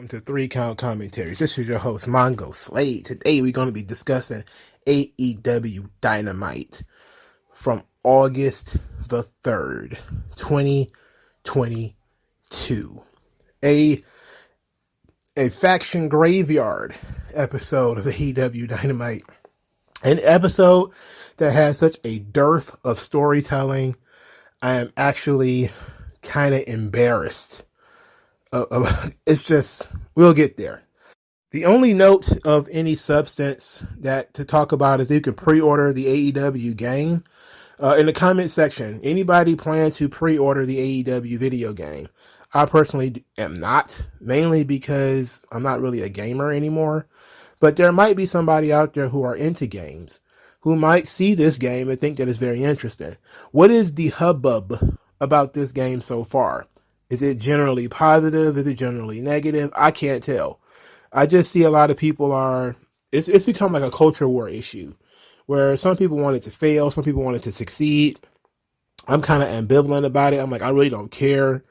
welcome to 3 Count Commentaries. This is your host, MagMongoSlade. Today we're going to be discussing AEW Dynamite from August the 3rd, 2022. A faction graveyard episode of AEW Dynamite. An episode that has such a dearth of storytelling. I am actually kind of embarrassed. It's just, we'll get there. The only note of any substance that to talk about is you can pre-order the AEW game. In the comment section, anybody plan to pre-order the AEW video game? I personally am not, mainly because I'm not really a gamer anymore. But there might be somebody out there who are into games, who might see this game and think that it's very interesting. What is the hubbub about this game so far? Is it generally positive? Is it generally negative? I can't tell. I just see a lot of people it's become like a culture war issue where some people want it to fail, some people want it to succeed. I'm kind of ambivalent about it. I'm like, I really don't care.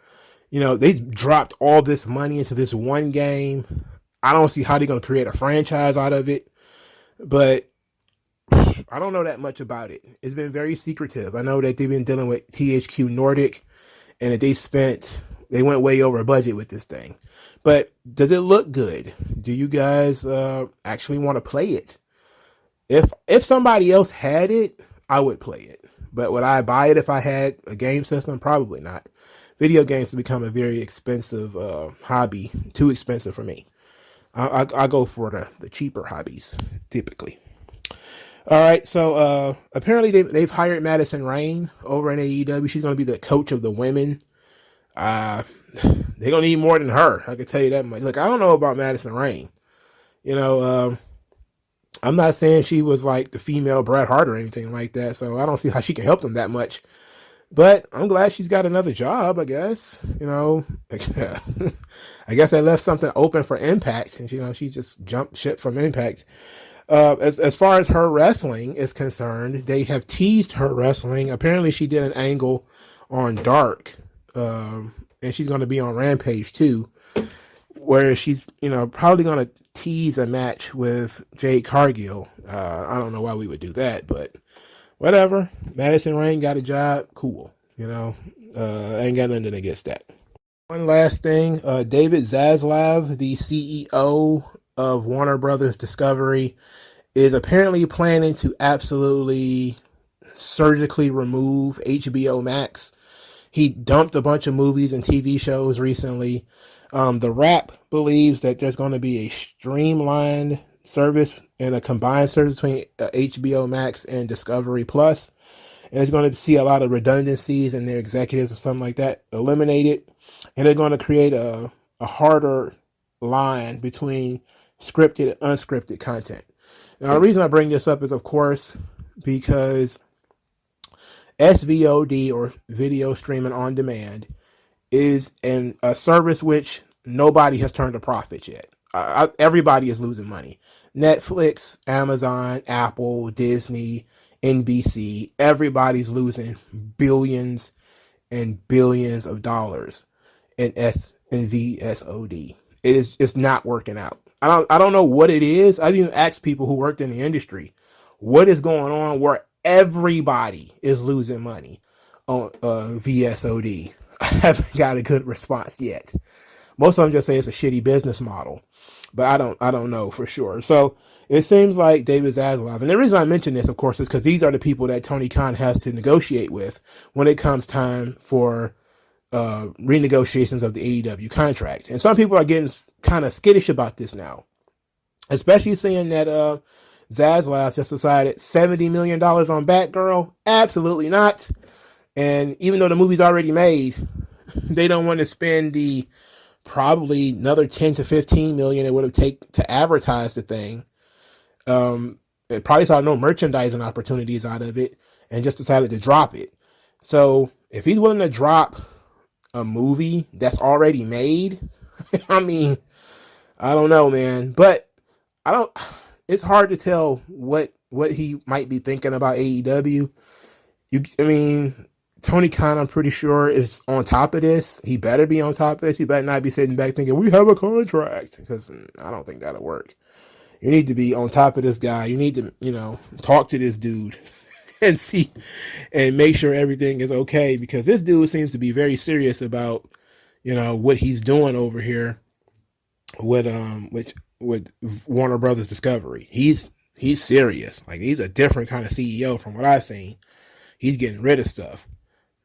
You know, they dropped all this money into this one game. I don't see how they're going to create a franchise out of it, but I don't know that much about it. It's been very secretive. I know that they've been dealing with THQ Nordic and that they went way over budget with this thing. But does it look good? Do you guys actually want to play it? If somebody else had it, I would play it. But would I buy it if I had a game system? Probably not. Video games have become a very expensive hobby. Too expensive for me. I go for the cheaper hobbies, typically. All right, so apparently they've hired Madison Rayne over in AEW. She's going to be the coach of the women. They're going to need more than her. I can tell you that much. Look, I don't know about Madison Rayne. You know, I'm not saying she was like the female Bret Hart or anything like that, so I don't see how she can help them that much. But I'm glad she's got another job, I guess. You know, I guess I left something open for Impact, and, you know, she just jumped ship from Impact. As far as her wrestling is concerned, they have teased her wrestling. Apparently she did an angle on Dark, and she's going to be on Rampage too, where she's, you know, probably going to tease a match with Jade Cargill. I don't know why we would do that, but whatever. Madison Rayne got a job. Cool. You know, I ain't got nothing against that. One last thing, David Zaslav, the CEO of Warner Brothers Discovery, is apparently planning to absolutely surgically remove HBO Max. He dumped a bunch of movies and TV shows recently. The Wrap believes that there's going to be a streamlined service and a combined service between HBO Max and Discovery Plus. And it's going to see a lot of redundancies in their executives or something like that eliminated. And they're going to create a harder line between scripted and unscripted content. Now, the reason I bring this up is, of course, because SVOD, or video streaming on demand, is a service which nobody has turned a profit yet. Everybody is losing money. Netflix, Amazon, Apple, Disney, NBC, everybody's losing billions and billions of dollars in VSOD. It's not working out. I don't know what it is. I've even asked people who worked in the industry, what is going on where everybody is losing money on VSOD. I haven't got a good response yet. Most of them just say it's a shitty business model, but I don't know for sure. So it seems like David Zaslav, and the reason I mention this, of course, is because these are the people that Tony Khan has to negotiate with when it comes time for renegotiations of the AEW contract. And some people are getting kind of skittish about this now, especially seeing that Zaslav just decided $70 million on Batgirl. Absolutely not. And even though the movie's already made, they don't want to spend the probably another 10 to 15 million it would have taken to advertise the thing. It probably saw no merchandising opportunities out of it and just decided to drop it. So if he's willing to drop a movie that's already made, I mean, I don't know, man. But it's hard to tell what he might be thinking about AEW. I mean, Tony Khan, I'm pretty sure, is on top of this. He better be on top of this. He better not be sitting back thinking, we have a contract. Because I don't think that'll work. You need to be on top of this guy. You need to, talk to this dude and see and make sure everything is okay. Because this dude seems to be very serious about, what he's doing over here with Warner Brothers Discovery. He's serious. Like, he's a different kind of CEO from what I've seen. He's getting rid of stuff.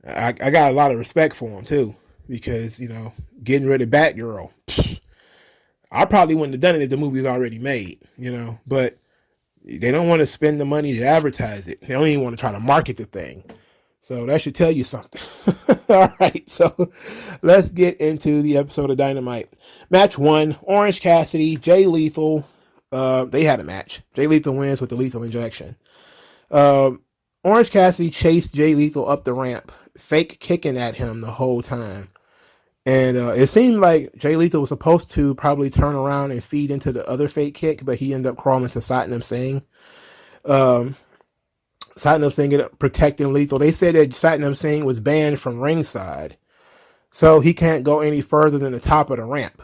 I got a lot of respect for him too, because getting rid of Batgirl, I probably wouldn't have done it if the movie was already made, but they don't want to spend the money to advertise it. They don't even want to try to market the thing. So that should tell you something. All right, so let's get into the episode of Dynamite. Match 1, Orange Cassidy, Jay Lethal. They had a match. Jay Lethal wins with the lethal injection. Orange Cassidy chased Jay Lethal up the ramp, fake kicking at him the whole time. And it seemed like Jay Lethal was supposed to probably turn around and feed into the other fake kick, but he ended up crawling to Satnam Singh. Satnam Singh ended up protecting Lethal. They said that Satnam Singh was banned from ringside, so he can't go any further than the top of the ramp.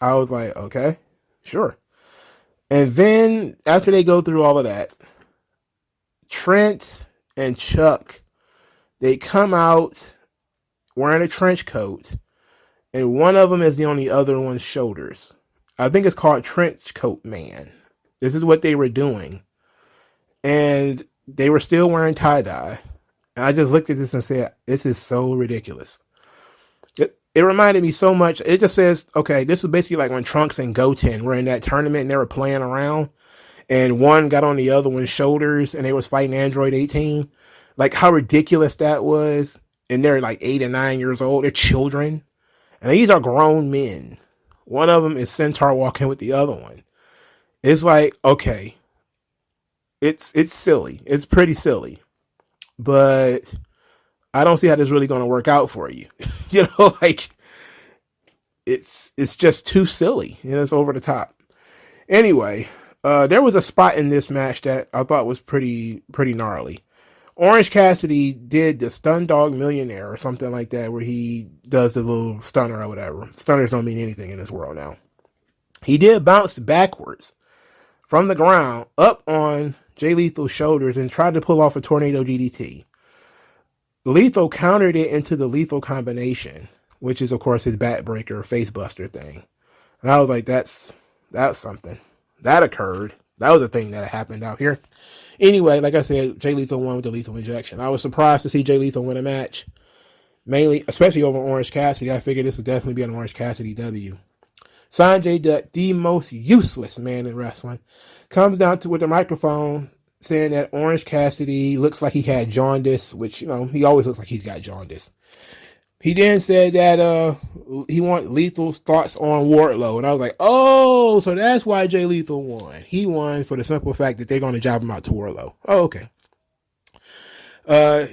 I was like, okay, sure. And then after they go through all of that, Trent and Chuck, they come out wearing a trench coat, and one of them is on the other one's shoulders. I think it's called Trench Coat Man. This is what they were doing. And they were still wearing tie-dye. And I just looked at this and said, this is so ridiculous. It reminded me so much. It just says, okay, this is basically like when Trunks and Goten were in that tournament and they were playing around. And one got on the other one's shoulders and they was fighting Android 18. Like how ridiculous that was. And they're like 8 and 9 years old. They're children. And these are grown men. One of them is Centaur walking with the other one. It's like, okay. It's silly. It's pretty silly. But I don't see how this is really going to work out for you. Like it's just too silly. It's over the top. Anyway, there was a spot in this match that I thought was pretty gnarly. Orange Cassidy did the Stun Dog Millionaire or something like that, where he does the little stunner or whatever. Stunners don't mean anything in this world now. He did bounce backwards from the ground up on Jay Lethal's shoulders and tried to pull off a tornado DDT. Lethal countered it into the lethal combination, which is, of course, his backbreaker, face buster thing. And I was like, that's something. That occurred. That was a thing that happened out here. Anyway, like I said, Jay Lethal won with the lethal injection. I was surprised to see Jay Lethal win a match, mainly, especially over Orange Cassidy. I figured this would definitely be an Orange Cassidy W. Sanjay Dutt, the most useless man in wrestling, comes down with the microphone saying that Orange Cassidy looks like he had jaundice, which, he always looks like he's got jaundice. He then said that he wants Lethal's thoughts on Wardlow. And I was like, oh, so that's why Jay Lethal won. He won for the simple fact that they're going to job him out to Wardlow. Oh, okay.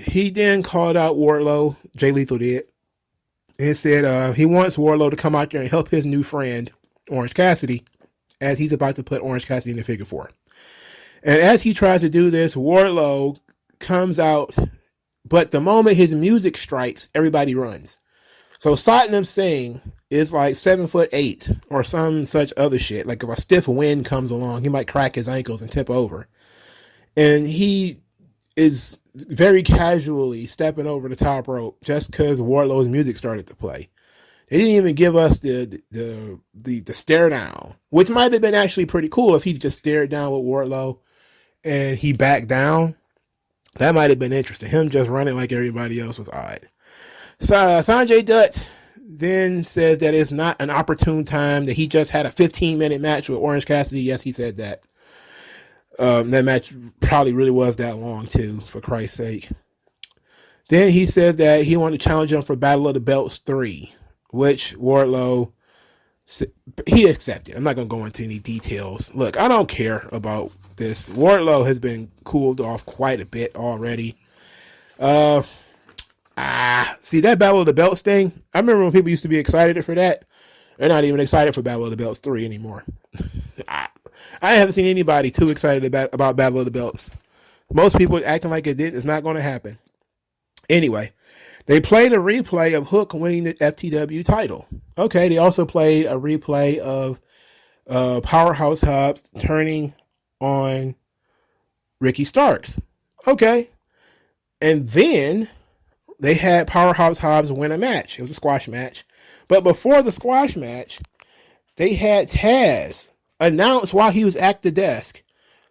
He then called out Wardlow. Jay Lethal did. And said he wants Wardlow to come out there and help his new friend, Orange Cassidy, as he's about to put Orange Cassidy in the figure 4. And as he tries to do this, Wardlow comes out. But the moment his music strikes, everybody runs. So Satnam Singh is like 7'8" or some such other shit. Like if a stiff wind comes along, he might crack his ankles and tip over. And he is very casually stepping over the top rope just because Wardlow's music started to play. They didn't even give us the stare down, which might have been actually pretty cool if he just stared down with Wardlow and he backed down. That might have been interesting. Him just running like everybody else was odd. So Sanjay Dutt then says that it's not an opportune time, that he just had a 15-minute match with Orange Cassidy. Yes, he said that. That match probably really was that long too, for Christ's sake. Then he said that he wanted to challenge him for Battle of the Belts 3, which Wardlow, he accepted. I'm not going to go into any details. Look, I don't care about this. Wardlow has been cooled off quite a bit already. See that Battle of the Belts thing? I remember when people used to be excited for that. They're not even excited for Battle of the Belts 3 anymore. I haven't seen anybody too excited about Battle of the Belts. Most people acting like it's not going to happen. Anyway, they played a replay of Hook winning the FTW title. Okay, they also played a replay of Powerhouse Hobbs turning on Ricky Starks. Okay. And then they had Powerhouse Hobbs win a match. It was a squash match. But before the squash match, they had Taz announce while he was at the desk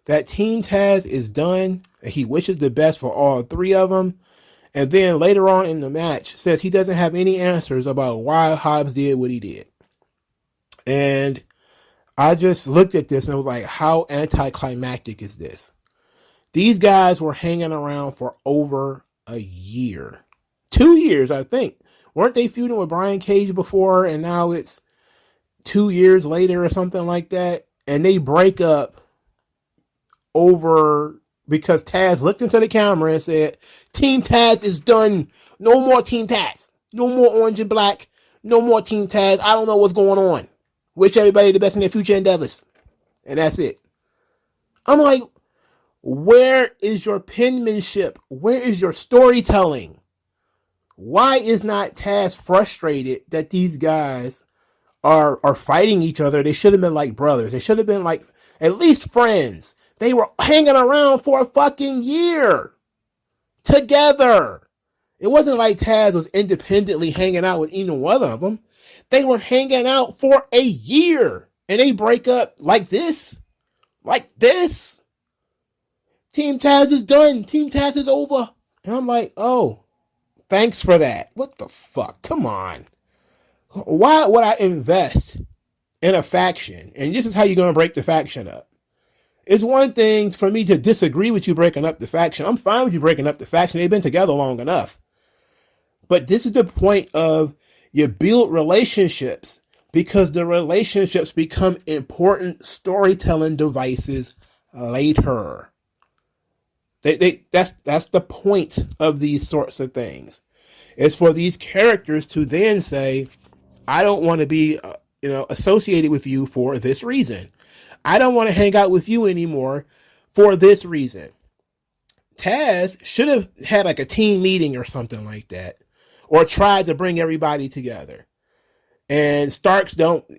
that Team Taz is done and he wishes the best for all three of them. And then later on in the match says he doesn't have any answers about why Hobbs did what he did. And I just looked at this and was like, how anticlimactic is this? These guys were hanging around for over a year. 2 years, I think. Weren't they feuding with Brian Cage before, and now it's 2 years later or something like that? And they break up over because Taz looked into the camera and said, Team Taz is done. No more Team Taz. No more Orange and Black. No more Team Taz. I don't know what's going on. Wish everybody the best in their future endeavors. And that's it. I'm like, where is your penmanship? Where is your storytelling? Why is not Taz frustrated that these guys are fighting each other? They should have been like brothers. They should have been like at least friends. They were hanging around for a fucking year together. It wasn't like Taz was independently hanging out with either one of them. They were hanging out for a year and they break up like this. Like this. Team Taz is done. Team Taz is over. And I'm like, oh, thanks for that. What the fuck? Come on. Why would I invest in a faction? And this is how you're going to break the faction up. It's one thing for me to disagree with you breaking up the faction. I'm fine with you breaking up the faction. They've been together long enough. But this is the point of you build relationships because the relationships become important storytelling devices later. That's the point of these sorts of things. It's for these characters to then say, I don't want to be associated with you for this reason. I don't want to hang out with you anymore for this reason. Taz should have had like a team meeting or something like that, or tried to bring everybody together. And Starks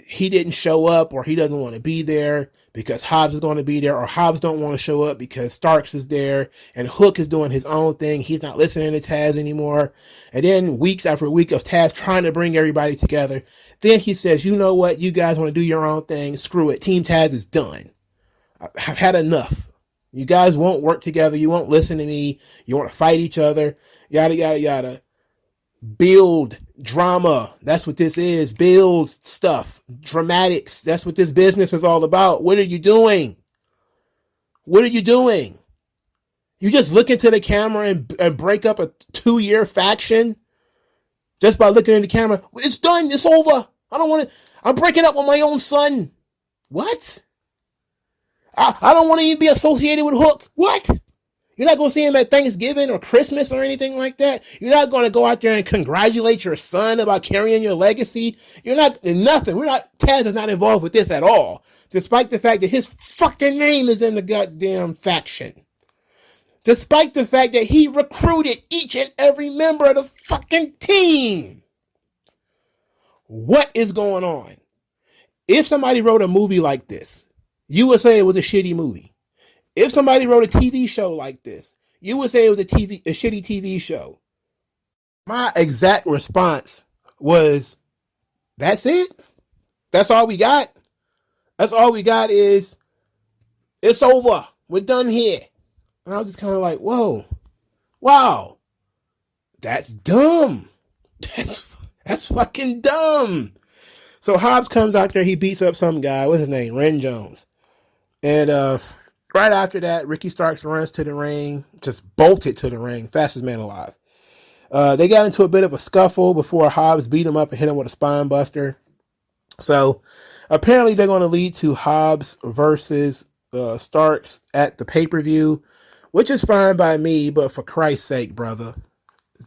he didn't show up, or he doesn't want to be there because Hobbs is going to be there, or Hobbs don't want to show up because Starks is there, and Hook is doing his own thing. He's not listening to Taz anymore. And then weeks after week of Taz trying to bring everybody together, then he says, you know what? You guys want to do your own thing. Screw it. Team Taz is done. I've had enough. You guys won't work together. You won't listen to me. You want to fight each other. Yada, yada, yada. Build drama. That's what this is. Build stuff. Dramatics. That's what this business is all about. What are you doing? What are you doing? You just look into the camera and break up a 2-year faction just by looking in the camera. It's done. It's over. I don't want to. I'm breaking up with my own son. What? I don't want to even be associated with Hook. What? You're not going to see him at Thanksgiving or Christmas or anything like that. You're not going to go out there and congratulate your son about carrying your legacy. You're not, nothing. Taz is not involved with this at all. Despite the fact that his fucking name is in the goddamn faction. Despite the fact that he recruited each and every member of the fucking team. What is going on? If somebody wrote a movie like this, you would say it was a shitty movie. If somebody wrote a TV show like this, you would say it was a shitty TV show. My exact response was, that's it? That's all we got? That's all we got is, it's over. We're done here. And I was just kind of like, whoa, wow, that's dumb. That's fucking dumb. So Hobbs comes out there, he beats up some guy, what's his name? Ren Jones. And right after that, Ricky Starks runs to the ring, just bolted to the ring, fastest man alive. They got into a bit of a scuffle before Hobbs beat him up and hit him with a spine buster. So apparently they're going to lead to Hobbs versus Starks at the pay-per-view, which is fine by me, but for Christ's sake, brother,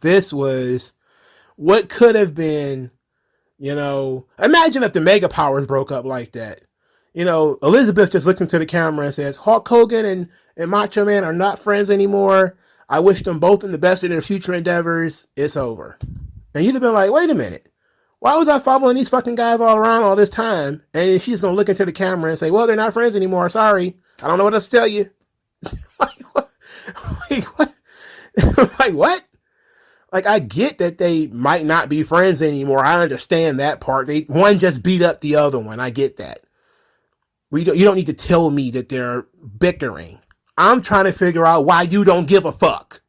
this was what could have been, imagine if the Mega Powers broke up like that. Elizabeth just looked into the camera and says, Hulk Hogan and Macho Man are not friends anymore. I wish them both in the best in their future endeavors. It's over. And you'd have been like, wait a minute. Why was I following these fucking guys all around all this time? And she's going to look into the camera and say, well, they're not friends anymore. Sorry. I don't know what else to tell you. Like, what? Like, what? Like, what? Like, I get that they might not be friends anymore. I understand that part. One just beat up the other one. I get that. You don't need to tell me that they're bickering. I'm trying to figure out why you don't give a fuck.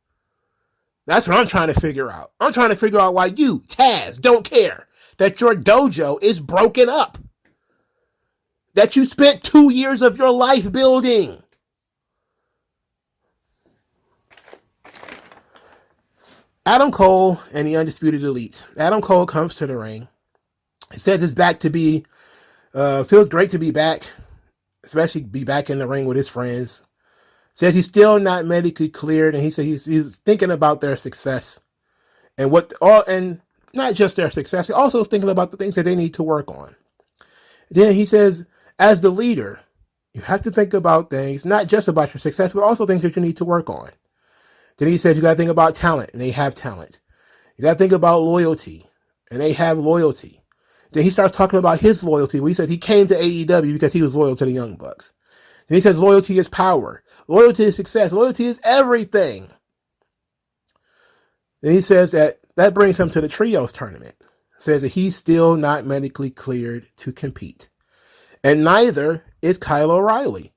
That's what I'm trying to figure out. I'm trying to figure out why you, Taz, don't care that your dojo is broken up. That you spent 2 years of your life building. Adam Cole and the Undisputed Elite. Adam Cole comes to the ring. He says it's back to be, feels great to be back, especially be back in the ring with his friends. Says he's still not medically cleared, and he said he's thinking about their success and and not just their success. He also is thinking about the things that they need to work on. Then he says, as the leader, you have to think about things, not just about your success, but also things that you need to work on. Then he says you got to think about talent, and they have talent. You got to think about loyalty, and they have loyalty. Then he starts talking about his loyalty, where he says he came to AEW because he was loyal to the Young Bucks. Then he says loyalty is power. Loyalty is success. Loyalty is everything. Then he says that brings him to the Trios tournament. Says that he's still not medically cleared to compete. And neither is Kyle O'Reilly.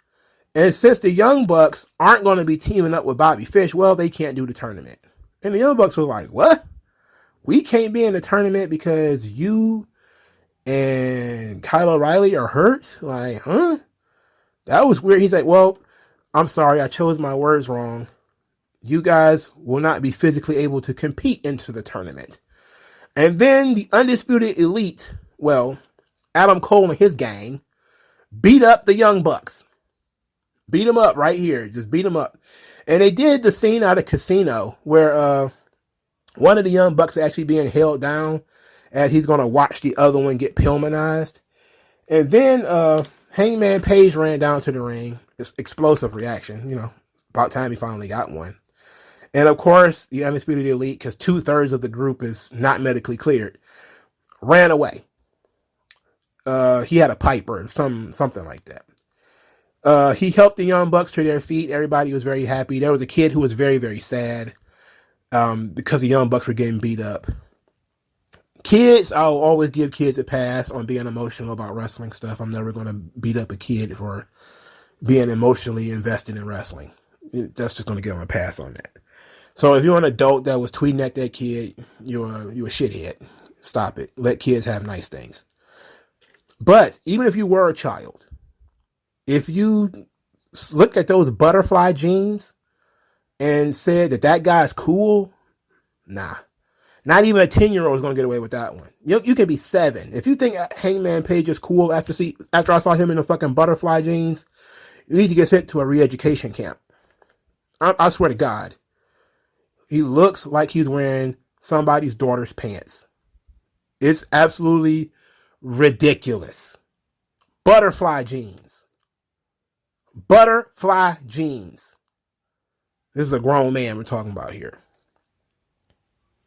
And since the Young Bucks aren't going to be teaming up with Bobby Fish, well, they can't do the tournament. And the Young Bucks were like, what? We can't be in the tournament because you and Kyle O'Reilly are hurt? Like, huh? That was weird. He's like, well, I'm sorry, I chose my words wrong. You guys will not be physically able to compete into the tournament. And then the Undisputed Elite, well, Adam Cole and his gang, beat up the Young Bucks. Beat them up right here. Just beat them up. And they did the scene out of Casino where one of the Young Bucks is actually being held down as he's going to watch the other one get Pillmanized. And then Hangman Page ran down to the ring. It's explosive reaction. You know, about time he finally got one. And of course, the Undisputed Elite, because 2/3 of the group is not medically cleared, ran away. He had a pipe or something like that. He helped the Young Bucks to their feet. Everybody was very happy. There was a kid who was very, very sad because the Young Bucks were getting beat up. Kids, I'll always give kids a pass on being emotional about wrestling stuff. I'm never going to beat up a kid for being emotionally invested in wrestling. That's just going to give them a pass on that. So if you're an adult that was tweeting at that kid, you're a shithead. Stop it. Let kids have nice things. But even if you were a child, if you look at those butterfly jeans and said that guy's cool, nah. Not even a 10-year-old is going to get away with that one. You can be 7. If you think Hangman Page is cool after I saw him in the fucking butterfly jeans, you need to get sent to a re-education camp. I swear to God. He looks like he's wearing somebody's daughter's pants. It's absolutely ridiculous. Butterfly jeans. Butterfly jeans. This is a grown man we're talking about here.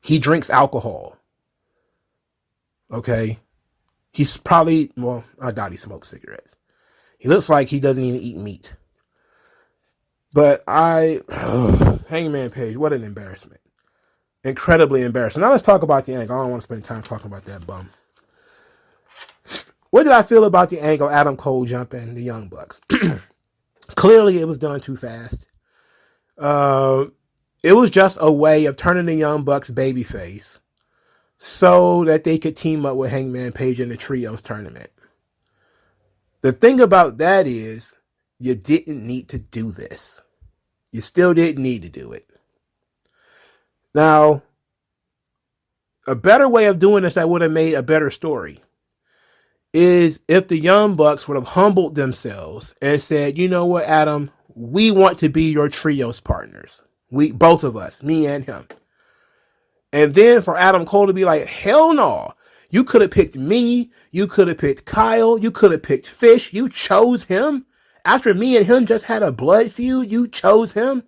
He drinks alcohol. Okay. He's probably, well, I doubt he smokes cigarettes. He looks like he doesn't even eat meat. But Hangman Page, what an embarrassment. Incredibly embarrassing. Now let's talk about the angle. I don't want to spend time talking about that bum. What did I feel about the angle Adam Cole jumping the Young Bucks? Clearly it was done too fast. It was just a way of turning the Young Bucks babyface so that they could team up with Hangman Page in the Trios tournament. The thing about that is, you didn't need to do this. You still didn't need to do it. Now, a better way of doing this that would have made a better story is if the Young Bucks would have humbled themselves and said, you know what, Adam, we want to be your Trios partners. We, both of us, me and him. And then for Adam Cole to be like, hell no. You could have picked me. You could have picked Kyle. You could have picked Fish. You chose him. After me and him just had a blood feud, you chose him.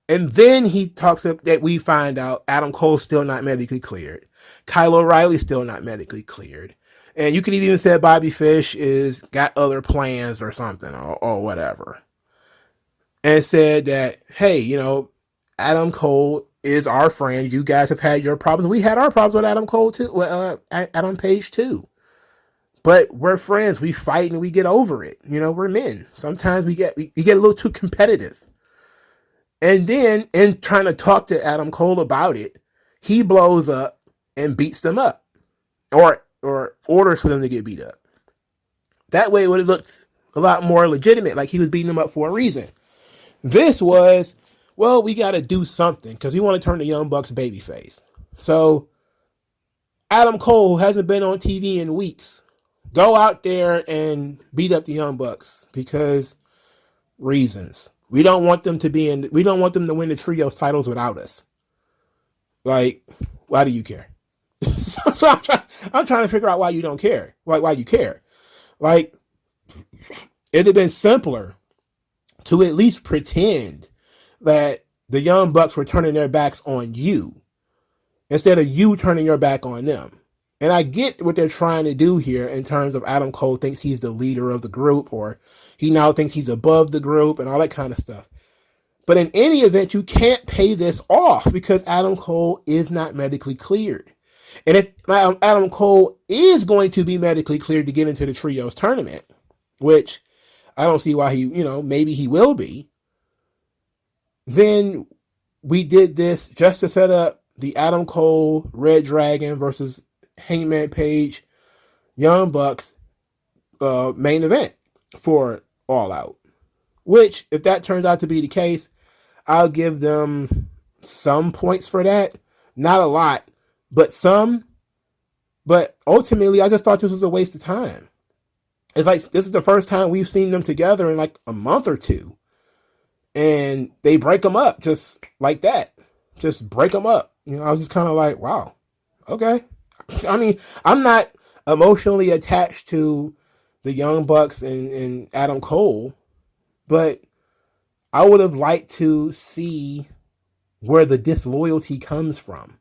And then he talks up that we find out Adam Cole's still not medically cleared. Kyle O'Reilly's still not medically cleared. And you could even say Bobby Fish is got other plans or something or whatever. And said that, hey, Adam Cole is our friend. You guys have had your problems. We had our problems with Adam Cole too. Adam Page too. But we're friends. We fight and we get over it. We're men. Sometimes we get a little too competitive. And then, in trying to talk to Adam Cole about it, he blows up and beats them up, or orders for them to get beat up. That way, it would have looked a lot more legitimate, like he was beating them up for a reason. This was, well, we got to do something because we want to turn the Young Bucks babyface. So, Adam Cole, who hasn't been on TV in weeks, go out there and beat up the Young Bucks because reasons. We don't want them to win the trios titles without us. Like, why do you care? So I'm trying to figure out why you don't care. Why you care? Like, it'd have been simpler to at least pretend that the Young Bucks were turning their backs on you instead of you turning your back on them. And I get what they're trying to do here in terms of Adam Cole thinks he's the leader of the group, or he now thinks he's above the group and all that kind of stuff. But in any event, you can't pay this off because Adam Cole is not medically cleared. And if Adam Cole is going to be medically cleared to get into the trios tournament, which I don't see why maybe he will be, then we did this just to set up the Adam Cole Red Dragon versus Hangman Page Young Bucks main event for All Out. Which, if that turns out to be the case, I'll give them some points for that. Not a lot, but some. But ultimately, I just thought this was a waste of time. It's like, this is the first time we've seen them together in like a month or two. And they break them up just like that. Just break them up. I was just kind of like, wow, okay. I mean, I'm not emotionally attached to the Young Bucks and Adam Cole, but I would have liked to see where the disloyalty comes from.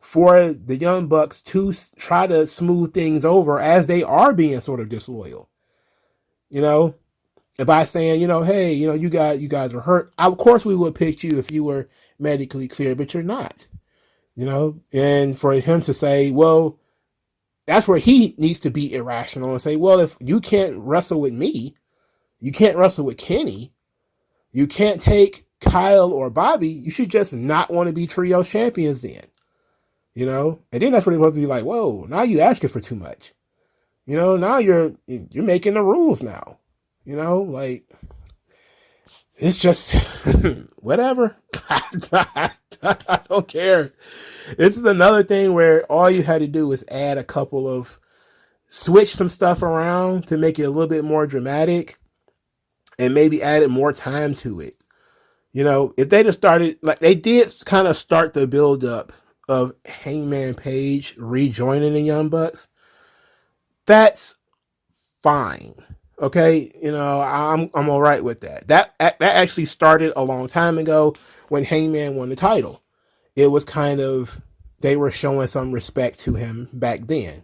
For the Young Bucks to try to smooth things over as they are being sort of disloyal. By saying, hey, you guys are hurt. Of course we would pick you if you were medically clear, but you're not. And for him to say, well, that's where he needs to be irrational and say, well, if you can't wrestle with me, you can't wrestle with Kenny, you can't take Kyle or Bobby, you should just not want to be trios champions then. And then that's when they're supposed to be like, whoa, now you asking for too much. Now you're making the rules now. Like, it's just whatever. I don't care. This is another thing where all you had to do was add switch some stuff around to make it a little bit more dramatic and maybe added more time to it. If they just started, like they did kind of start the build up of Hangman Page rejoining the Young Bucks, that's fine. Okay, I'm all right with that. That actually started a long time ago when Hangman won the title. It was kind of, they were showing some respect to him back then.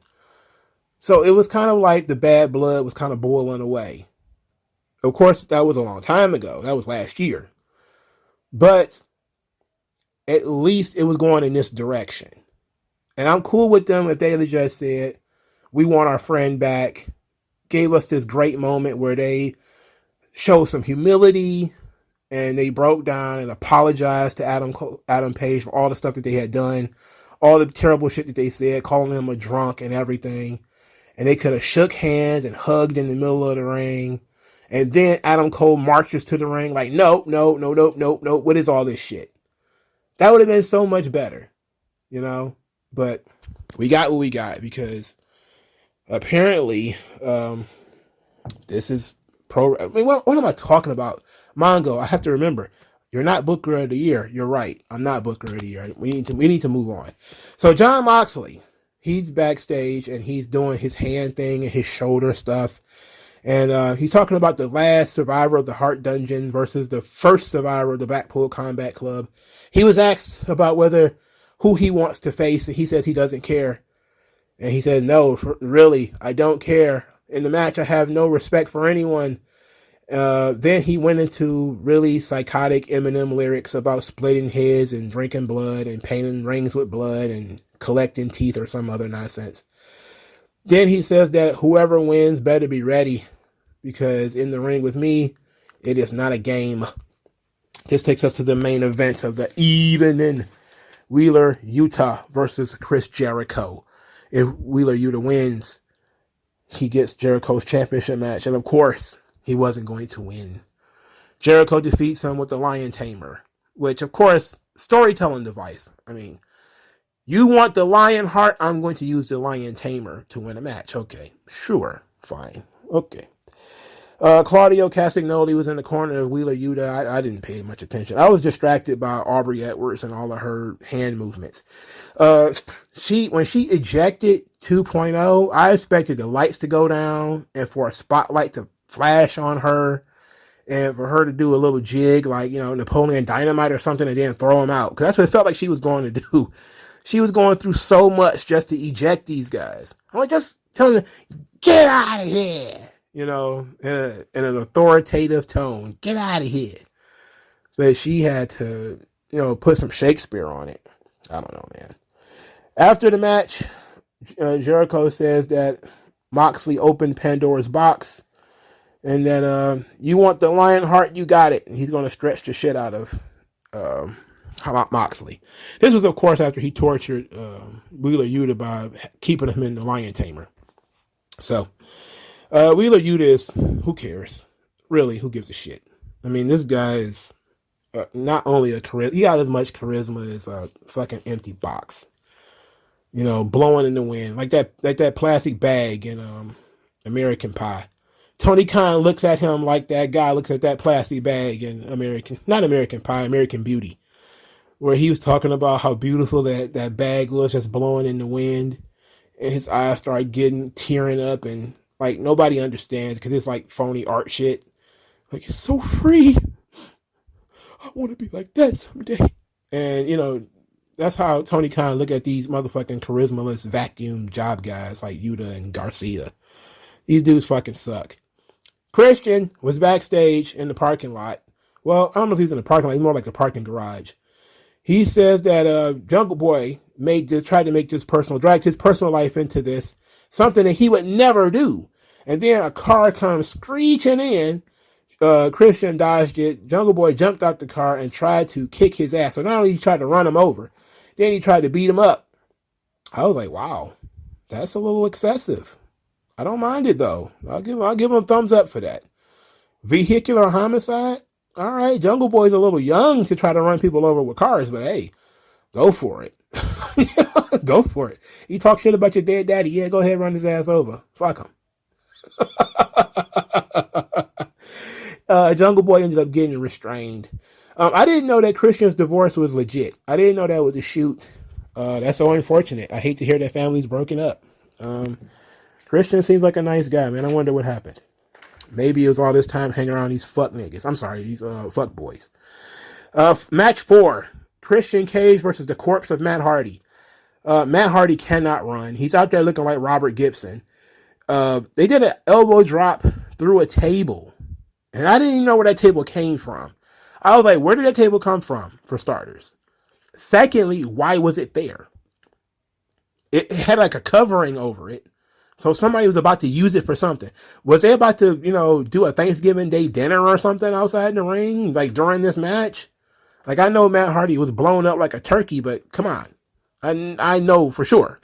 So it was kind of like the bad blood was kind of boiling away. Of course, that was a long time ago. That was last year. But at least it was going in this direction. And I'm cool with them if they had just said, we want our friend back. Gave us this great moment where they showed some humility and they broke down and apologized to Adam Page for all the stuff that they had done, all the terrible shit that they said, calling him a drunk and everything. And they could have shook hands and hugged in the middle of the ring. And then Adam Cole marches to the ring like, no. What is all this shit? That would have been so much better, but we got what we got because apparently, this is I mean, what am I talking about? Mongo, I have to remember, you're not Booker of the Year. You're right. I'm not Booker of the Year. We need to move on. So Jon Moxley, he's backstage and he's doing his hand thing and his shoulder stuff. And he's talking about the last survivor of the Heart Dungeon versus the first survivor of the Blackpool Combat Club. He was asked about who he wants to face, and he says he doesn't care. And he said, no, really, I don't care. In the match, I have no respect for anyone. Then he went into really psychotic Eminem lyrics about splitting heads and drinking blood and painting rings with blood and collecting teeth or some other nonsense. Then he says that whoever wins better be ready, because in the ring with me, it is not a game. This takes us to the main event of the evening. Wheeler Yuta versus Chris Jericho. If Wheeler Yuta wins, he gets Jericho's championship match. And of course, he wasn't going to win. Jericho defeats him with the Lion Tamer, which of course, storytelling device. I mean, you want the lion heart, I'm going to use the Lion Tamer to win a match. Okay, sure, fine, okay. Claudio Castagnoli was in the corner of Wheeler Yuta. I didn't pay much attention. I was distracted by Aubrey Edwards and all of her hand movements. When she ejected 2.0, I expected the lights to go down and for a spotlight to flash on her and for her to do a little jig like, Napoleon Dynamite or something and then throw him out. Because that's what it felt like she was going to do. She was going through so much just to eject these guys. I'm like, just tell them, get out of here. In an authoritative tone. Get out of here. But she had to, put some Shakespeare on it. I don't know, man. After the match, Jericho says that Moxley opened Pandora's box and that you want the lion heart, you got it. And he's going to stretch the shit out of Moxley. This was, of course, after he tortured Wheeler Yuta by keeping him in the Lion Tamer. So, Wheeler Yuta is, who cares? Really, who gives a shit? I mean, this guy is not only he got as much charisma as a fucking empty box. Blowing in the wind. Like that plastic bag in American Pie. Tony Khan looks at him like that guy looks at that plastic bag in not American Pie, American Beauty. Where he was talking about how beautiful that bag was just blowing in the wind. And his eyes started tearing up and like, nobody understands because it's like phony art shit. Like, it's so free. I want to be like that someday. And, that's how Tony Khan look at these motherfucking charismaless vacuum job guys like Yuta and Garcia. These dudes fucking suck. Christian was backstage in the parking lot. Well, I don't know if he's in the parking lot. He's more like a parking garage. He says that Jungle Boy tried to make this drag his personal life into this, something that he would never do. And then a car comes screeching in. Christian dodged it. Jungle Boy jumped out the car and tried to kick his ass. So not only he tried to run him over, then he tried to beat him up. I was like, wow, that's a little excessive. I don't mind it though. I'll give him a thumbs up for that. Vehicular homicide? All right, Jungle Boy's a little young to try to run people over with cars, but hey, go for it. Go for it. You talk shit about your dead daddy, yeah, go ahead and run his ass over. Fuck him. Jungle Boy ended up getting restrained. I didn't know that Christian's divorce was legit. I didn't know that was a shoot. That's so unfortunate. I hate to hear that family's broken up. Christian seems like a nice guy, man. I wonder what happened. Maybe it was all this time hanging around these fuck niggas. I'm sorry, these fuck boys. Match 4. Christian Cage versus the corpse of Matt Hardy. Matt Hardy cannot run. He's out there looking like Robert Gibson. They did an elbow drop through a table. And I didn't even know where that table came from. I was like, where did that table come from, for starters? Secondly, why was it there? It had like a covering over it. So somebody was about to use it for something. Was they about to, do a Thanksgiving Day dinner or something outside the ring, like during this match? Like, I know Matt Hardy was blown up like a turkey, but come on. I know for sure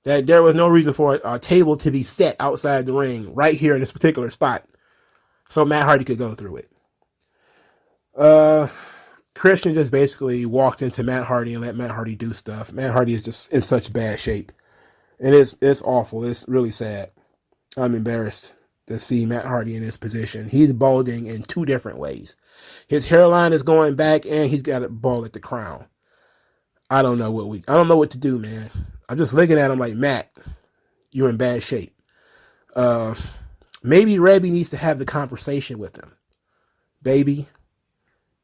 that there was no reason for a table to be set outside the ring right here in this particular spot so Matt Hardy could go through it. Christian just basically walked into Matt Hardy and let Matt Hardy do stuff. Matt Hardy is just in such bad shape. And it's awful. It's really sad. I'm embarrassed to see Matt Hardy in this position. He's balding in 2 different ways. His hairline is going back and he's got a bald at the crown. I don't know what to do, man. I'm just looking at him like, Matt, you're in bad shape. Maybe Rebby needs to have the conversation with him. Baby,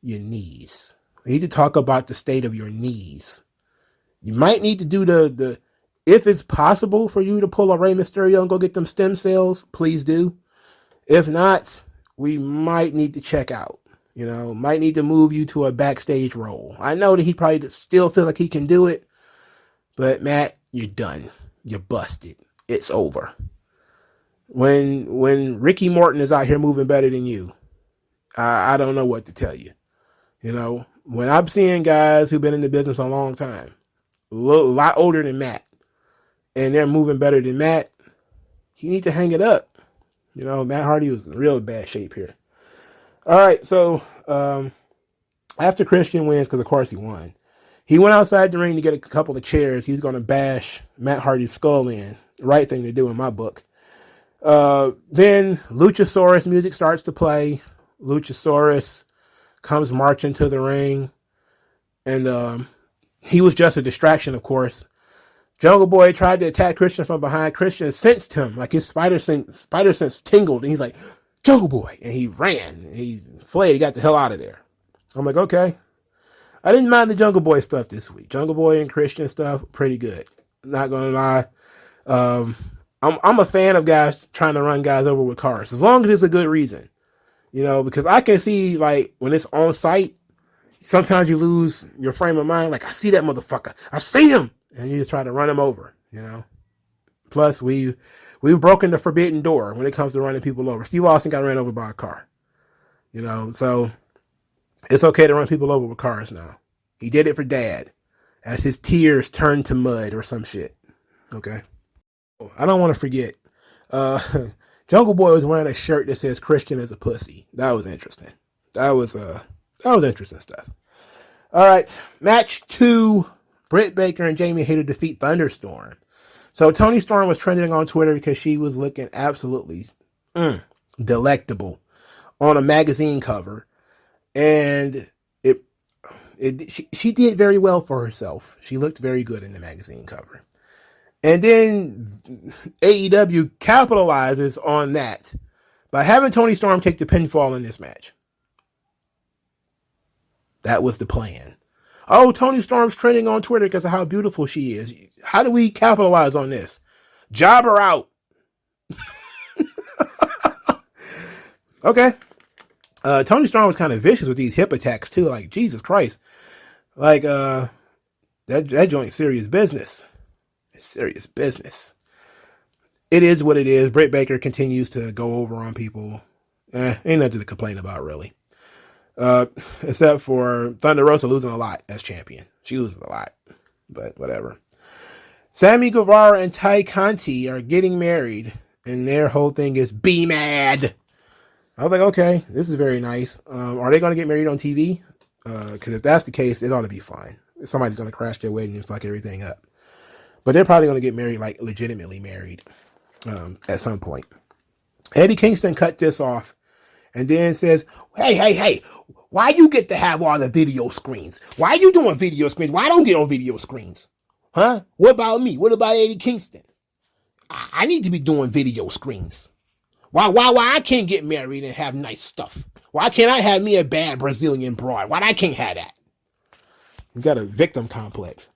your knees. We need to talk about the state of your knees. You might need to do the if it's possible for you to pull a Rey Mysterio and go get them stem cells, please do. If not, we might need to check out. Might need to move you to a backstage role. I know that he probably still feels like he can do it, but Matt, you're done. You're busted. It's over. When Ricky Morton is out here moving better than you, I don't know what to tell you. When I'm seeing guys who've been in the business a long time, a lot older than Matt, and they're moving better than Matt, you need to hang it up. Matt Hardy was in real bad shape here. All right, so after Christian wins, because of course he won, he went outside the ring to get a couple of chairs. He was going to bash Matt Hardy's skull in. The right thing to do in my book. Then Luchasaurus music starts to play. Luchasaurus comes marching to the ring, and he was just a distraction, of course. Jungle Boy tried to attack Christian from behind. Christian sensed him, like his spider sense tingled, and he's like, Jungle Boy, and he ran. He fled. He got the hell out of there. I'm like, okay. I didn't mind the Jungle Boy stuff this week. Jungle Boy and Christian stuff, pretty good. Not gonna lie. I'm a fan of guys trying to run guys over with cars, as long as it's a good reason. Because I can see, like, when it's on site, sometimes you lose your frame of mind. Like, I see that motherfucker. I see him. And you just try to run him over, Plus, we've broken the forbidden door when it comes to running people over. Steve Austin got ran over by a car. So it's okay to run people over with cars now. He did it for Dad as his tears turned to mud or some shit. Okay. I don't want to forget. Jungle Boy was wearing a shirt that says Christian is a pussy. That was interesting. That was interesting stuff. All right. Match 2. Britt Baker and Jamie Hayter defeat Thunderstorm. So Toni Storm was trending on Twitter because she was looking absolutely delectable on a magazine cover. And she did very well for herself. She looked very good in the magazine cover. And then AEW capitalizes on that by having Toni Storm take the pinfall in this match. That was the plan. Oh, Toni Storm's trending on Twitter because of how beautiful she is. How do we capitalize on this? Job her out. Okay. Toni Storm was kind of vicious with these hip attacks too. Like, Jesus Christ. Like, that joint serious business. It's serious business. It is what it is. Britt Baker continues to go over on people. Ain't nothing to complain about, really. Except for Thunder Rosa losing a lot as champion. She loses a lot, but whatever. Sammy Guevara and Ty Conti are getting married, and their whole thing is be mad. I was like, okay, this is very nice. Are they going to get married on TV? Because if that's the case, it ought to be fine. Somebody's going to crash their wedding and fuck everything up. But they're probably going to get married, like legitimately married, at some point. Eddie Kingston cut this off and then says, hey, why you get to have all the video screens? Why you doing video screens? Why I don't get on video screens? Huh? What about me? What about Eddie Kingston? I need to be doing video screens. Why I can't get married and have nice stuff? Why can't I have me a bad Brazilian broad? Why I can't have that? You got a victim complex.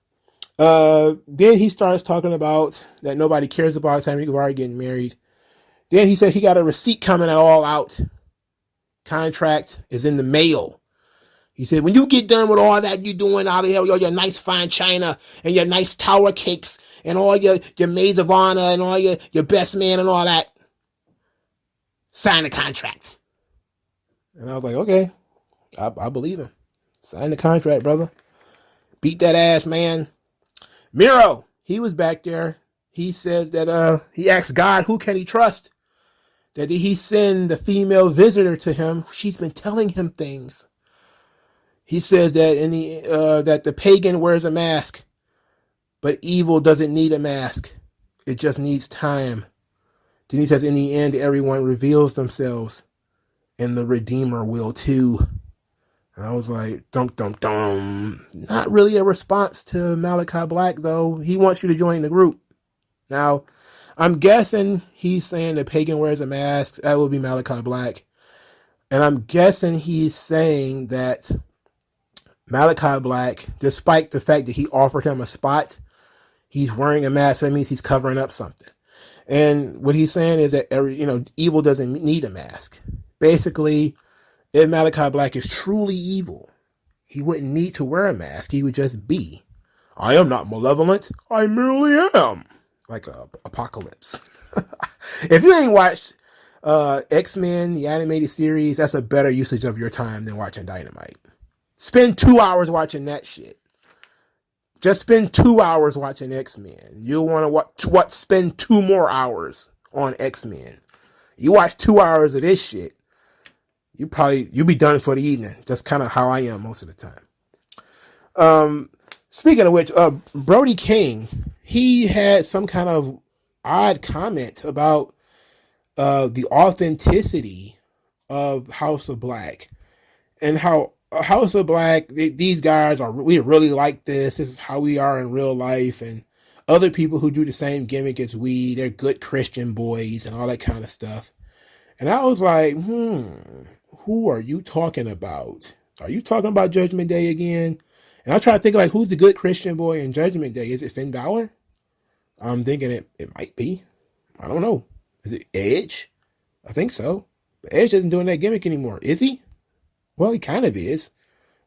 Then he starts talking about that nobody cares about Sammy Guevara getting married. Then he said he got a receipt coming at All Out. Contract is in the mail. He said, when you get done with all that you doing out of here, all your nice fine china and your nice tower cakes and all your maids of honor and all your best man and all that, sign the contract. And I was like, okay, I believe him. Sign the contract, brother. Beat that ass, man. Miro, he was back there. He said that he asked God, who can he trust? That he send the female visitor to him. She's been telling him things. He says that that the pagan wears a mask, but evil doesn't need a mask. It just needs time. Then he says, in the end, everyone reveals themselves, and the Redeemer will too. And I was like, dum. Not really a response to Malachi Black, though. He wants you to join the group. Now, I'm guessing he's saying that Pagan wears a mask. That would be Malachi Black. And I'm guessing he's saying that Malachi Black, despite the fact that he offered him a spot, he's wearing a mask. That means he's covering up something. And what he's saying is that evil doesn't need a mask. Basically, if Malachi Black is truly evil, he wouldn't need to wear a mask. He would just be. I am not malevolent. I merely am. Like a apocalypse. If you ain't watched X-Men, the animated series, that's a better usage of your time than watching Dynamite. Spend 2 hours watching that shit. Just spend 2 hours watching X-Men. You'll want to spend 2 more hours on X-Men. You watch 2 hours of this shit, you'll be done for the evening. Just kind of how I am most of the time. Speaking of which, Brody King, he had some kind of odd comment about the authenticity of House of Black and how House of Black, these guys we really like this. This is how we are in real life, and other people who do the same gimmick as we, they're good Christian boys and all that kind of stuff. And I was like, who are you talking about? Are you talking about Judgment Day again? And I'm trying to think, like, who's the good Christian boy in Judgment Day? Is it Finn Balor? I'm thinking it might be. I don't know. Is it Edge? I think so. But Edge isn't doing that gimmick anymore, is he? Well, he kind of is.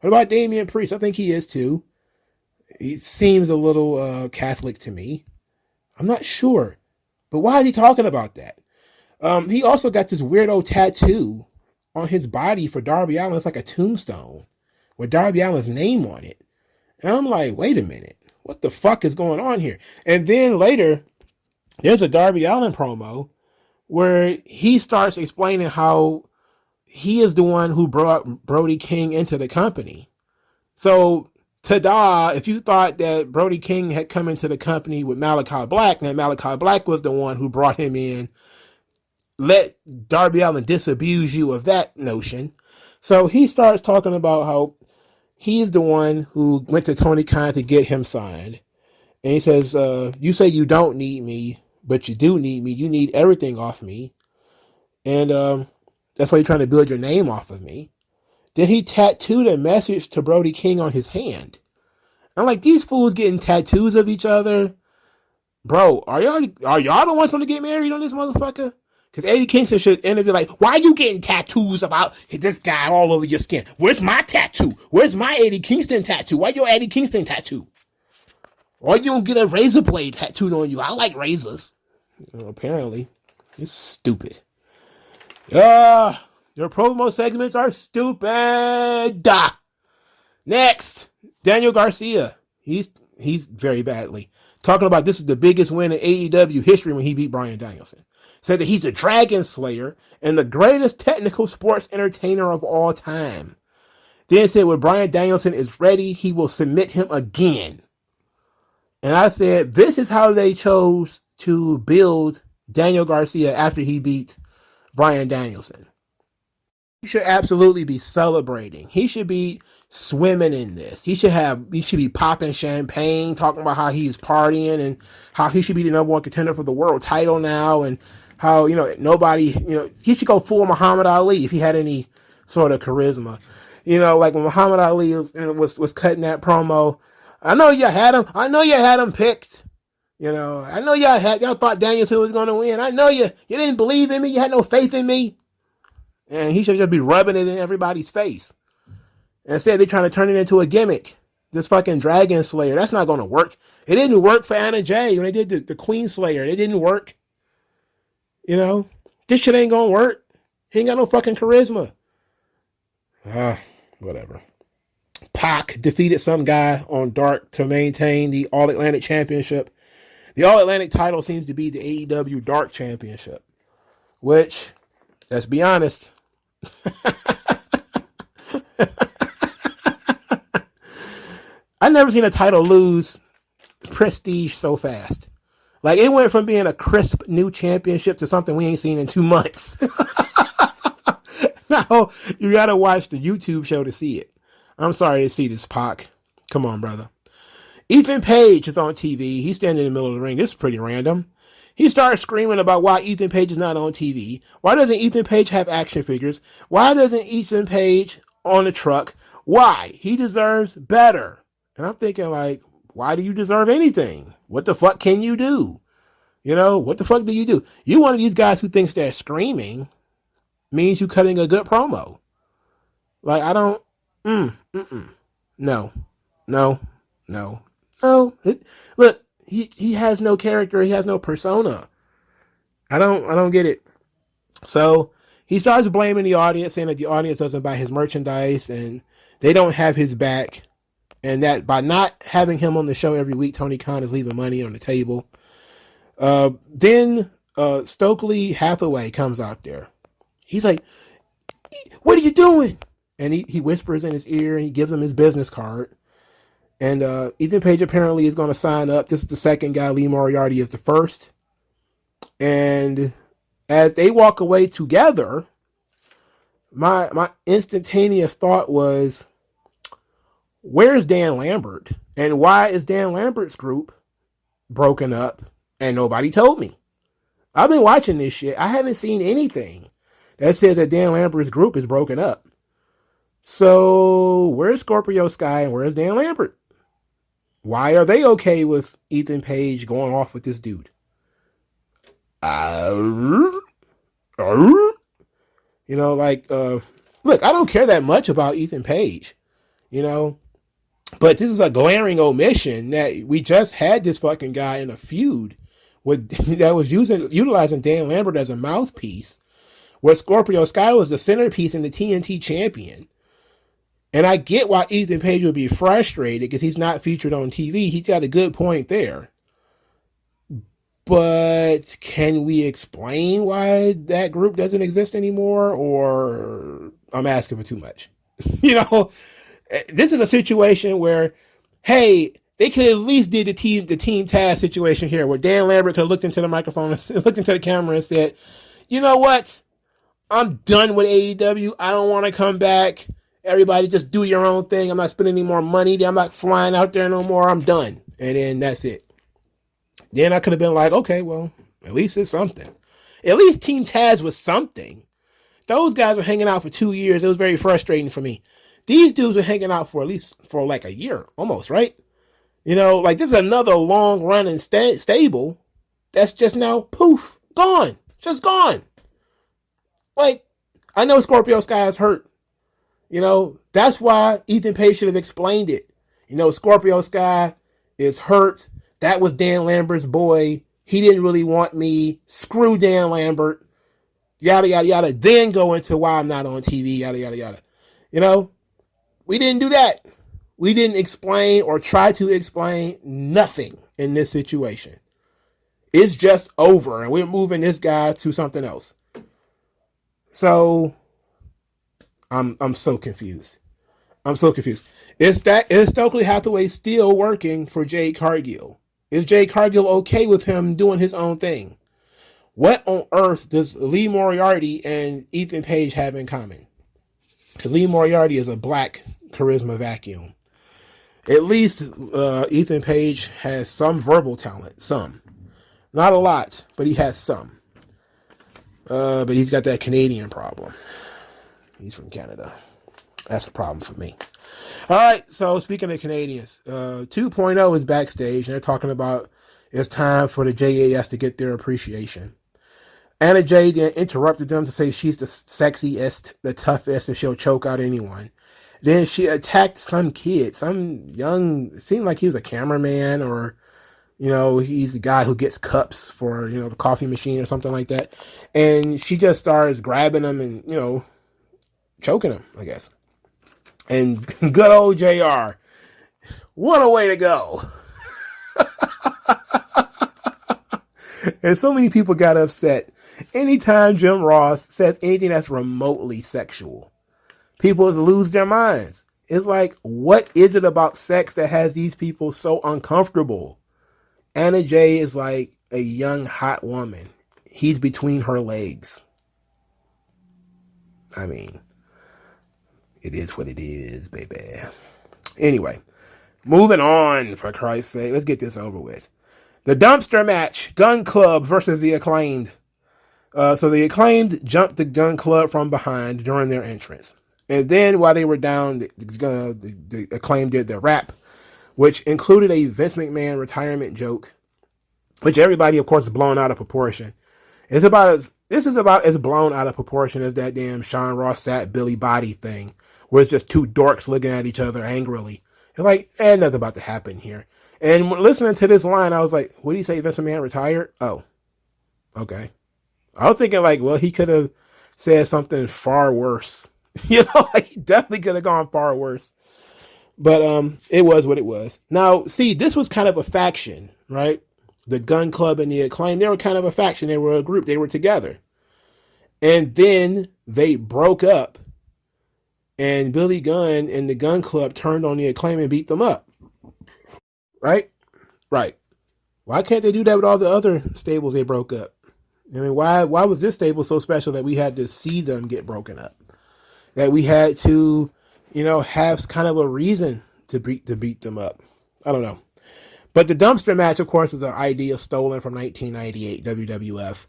What about Damian Priest? I think he is too. He seems a little Catholic to me. I'm not sure. But why is he talking about that? He also got this weirdo tattoo on his body for Darby Allin. It's like a tombstone with Darby Allin's name on it. And I'm like, wait a minute. What the fuck is going on here? And then later, there's a Darby Allin promo where he starts explaining how he is the one who brought Brody King into the company. So, ta-da, if you thought that Brody King had come into the company with Malachi Black, and Malachi Black was the one who brought him in, let Darby Allin disabuse you of that notion. So he starts talking about how he's the one who went to Tony Khan to get him signed. And he says, you say you don't need me, but you do need me. You need everything off me. And that's why you're trying to build your name off of me. Then he tattooed a message to Brody King on his hand. I'm like, these fools getting tattoos of each other. Bro, are y'all the ones going to get married on this motherfucker? Because Eddie Kingston should interview like, why are you getting tattoos about this guy all over your skin? Where's my tattoo? Where's my Eddie Kingston tattoo? Why your Eddie Kingston tattoo? Why you don't get a razor blade tattooed on you? I like razors. Apparently. It's stupid. Your promo segments are stupid. Next, Daniel Garcia. He's very badly talking about this is the biggest win in AEW history when he beat Bryan Danielson. Said that he's a dragon slayer and the greatest technical sports entertainer of all time. Then said when Bryan Danielson is ready, he will submit him again. And I said, this is how they chose to build Daniel Garcia after he beat Bryan Danielson. He should absolutely be celebrating. He should be swimming in this. He should be popping champagne, talking about how he's partying and how he should be the number one contender for the world title now, and how, nobody, he should go full Muhammad Ali if he had any sort of charisma. Like when Muhammad Ali was cutting that promo. I know you had him picked. I know y'all thought Danielson was going to win. I know you didn't believe in me. You had no faith in me. And he should just be rubbing it in everybody's face. Instead, they're trying to turn it into a gimmick. This fucking Dragon Slayer. That's not going to work. It didn't work for Anna Jay when they did the Queen Slayer. It didn't work. This shit ain't going to work. He ain't got no fucking charisma. Whatever. Pac defeated some guy on Dark to maintain the All-Atlantic Championship. The All-Atlantic title seems to be the AEW Dark Championship. Which, let's be honest, I've never seen a title lose prestige so fast. Like, it went from being a crisp new championship to something we ain't seen in 2 months. Now, you gotta watch the YouTube show to see it. I'm sorry to see this, Pac. Come on, brother. Ethan Page is on TV. He's standing in the middle of the ring. This is pretty random. He started screaming about why Ethan Page is not on TV. Why doesn't Ethan Page have action figures? Why doesn't Ethan Page on the truck? Why? He deserves better. And I'm thinking, like, why do you deserve anything? What the fuck can you do? You know, what the fuck do you do? You one of these guys who thinks that screaming means you cutting a good promo. Like, I don't, no, no, no, no. Look, he has no character. He has no persona. I don't get it. So he starts blaming the audience, saying that the audience doesn't buy his merchandise and they don't have his back. And that by not having him on the show every week, Tony Khan is leaving money on the table. Then Stokely Hathaway comes out there. He's like, what are you doing? And he whispers in his ear and he gives him his business card. And Ethan Page apparently is going to sign up. This is the second guy. Lee Moriarty is the first. And as they walk away together, my instantaneous thought was, where's Dan Lambert? And why is Dan Lambert's group broken up and nobody told me? I've been watching this shit. I haven't seen anything that says that Dan Lambert's group is broken up. So where's Scorpio Sky and where's Dan Lambert? Why are they okay with Ethan Page going off with this dude? You know, like, look, I don't care that much about Ethan Page, you know, but this is a glaring omission that we just had this fucking guy in a feud with that was utilizing Dan Lambert as a mouthpiece, where Scorpio Sky was the centerpiece and the TNT champion. And I get why Ethan Page would be frustrated because he's not featured on TV. He's got a good point there. But can we explain why that group doesn't exist anymore? Or I'm asking for too much. You know, this is a situation where, hey, they could at least did the team task situation here, where Dan Lambert could have looked into the microphone and looked into the camera and said, you know what? I'm done with AEW. I don't want to come back. Everybody just do your own thing. I'm not spending any more money. I'm not flying out there no more. I'm done. And then that's it. Then I could have been like, okay, well, at least it's something. At least Team Taz was something. Those guys were hanging out for 2 years. It was very frustrating for me. These dudes were hanging out for at least for like a year, almost, right? You know, like this is another long running stable that's just now, poof, gone. Just gone. Like, I know Scorpio Sky is hurt. You know, that's why Ethan Page should have explained it. You know, Scorpio Sky is hurt. That was Dan Lambert's boy. He didn't really want me. Screw Dan Lambert. Yada, yada, yada. Then go into why I'm not on TV. Yada, yada, yada. You know, we didn't do that. We didn't explain or try to explain nothing in this situation. It's just over and we're moving this guy to something else. So I'm so confused. I'm so confused. Is Stokely Hathaway still working for Jade Cargill? Is Jade Cargill okay with him doing his own thing? What on earth does Lee Moriarty and Ethan Page have in common? Because Lee Moriarty is a black charisma vacuum. At least Ethan Page has some verbal talent. Some. Not a lot, but he has some. But he's got that Canadian problem. He's from Canada. That's a problem for me. All right, so speaking of Canadians, 2.0 is backstage, and they're talking about it's time for the JAS to get their appreciation. Anna Jay then interrupted them to say she's the sexiest, the toughest, and she'll choke out anyone. Then she attacked some kid, some young, it seemed like he was a cameraman or, you know, he's the guy who gets cups for, you know, the coffee machine or something like that. And she just starts grabbing him and, you know, choking him, I guess. And good old JR, what a way to go. And so many people got upset. Anytime Jim Ross says anything that's remotely sexual, people lose their minds. It's like, what is it about sex that has these people so uncomfortable? Anna Jay is like a young, hot woman. He's between her legs. I mean, it is what it is, baby. Anyway, moving on, for Christ's sake. Let's get this over with. The dumpster match, Gun Club versus the Acclaimed. So the Acclaimed jumped the Gun Club from behind during their entrance. And then while they were down, the Acclaimed did their rap, which included a Vince McMahon retirement joke, which everybody, of course, is blown out of proportion. This is about as blown out of proportion as that damn Sean Ross Sapp Billy Body thing, where it's just two dorks looking at each other angrily. It's like, nothing's about to happen here. And listening to this line, I was like, what did he say, Vince McMahon retired? Oh, okay. I was thinking like, well, he could have said something far worse. He definitely could have gone far worse. But it was what it was. Now, see, this was kind of a faction, right? The Gun Club and the Acclaim, they were kind of a faction. They were a group. They were together. And then they broke up. And Billy Gunn and the Gun Club turned on the Acclaim and beat them up. Right? Right. Why can't they do that with all the other stables they broke up? I mean, why was this stable so special that we had to see them get broken up? That we had to, have kind of a reason to beat them up. I don't know. But the dumpster match, of course, is an idea stolen from 1998 WWF.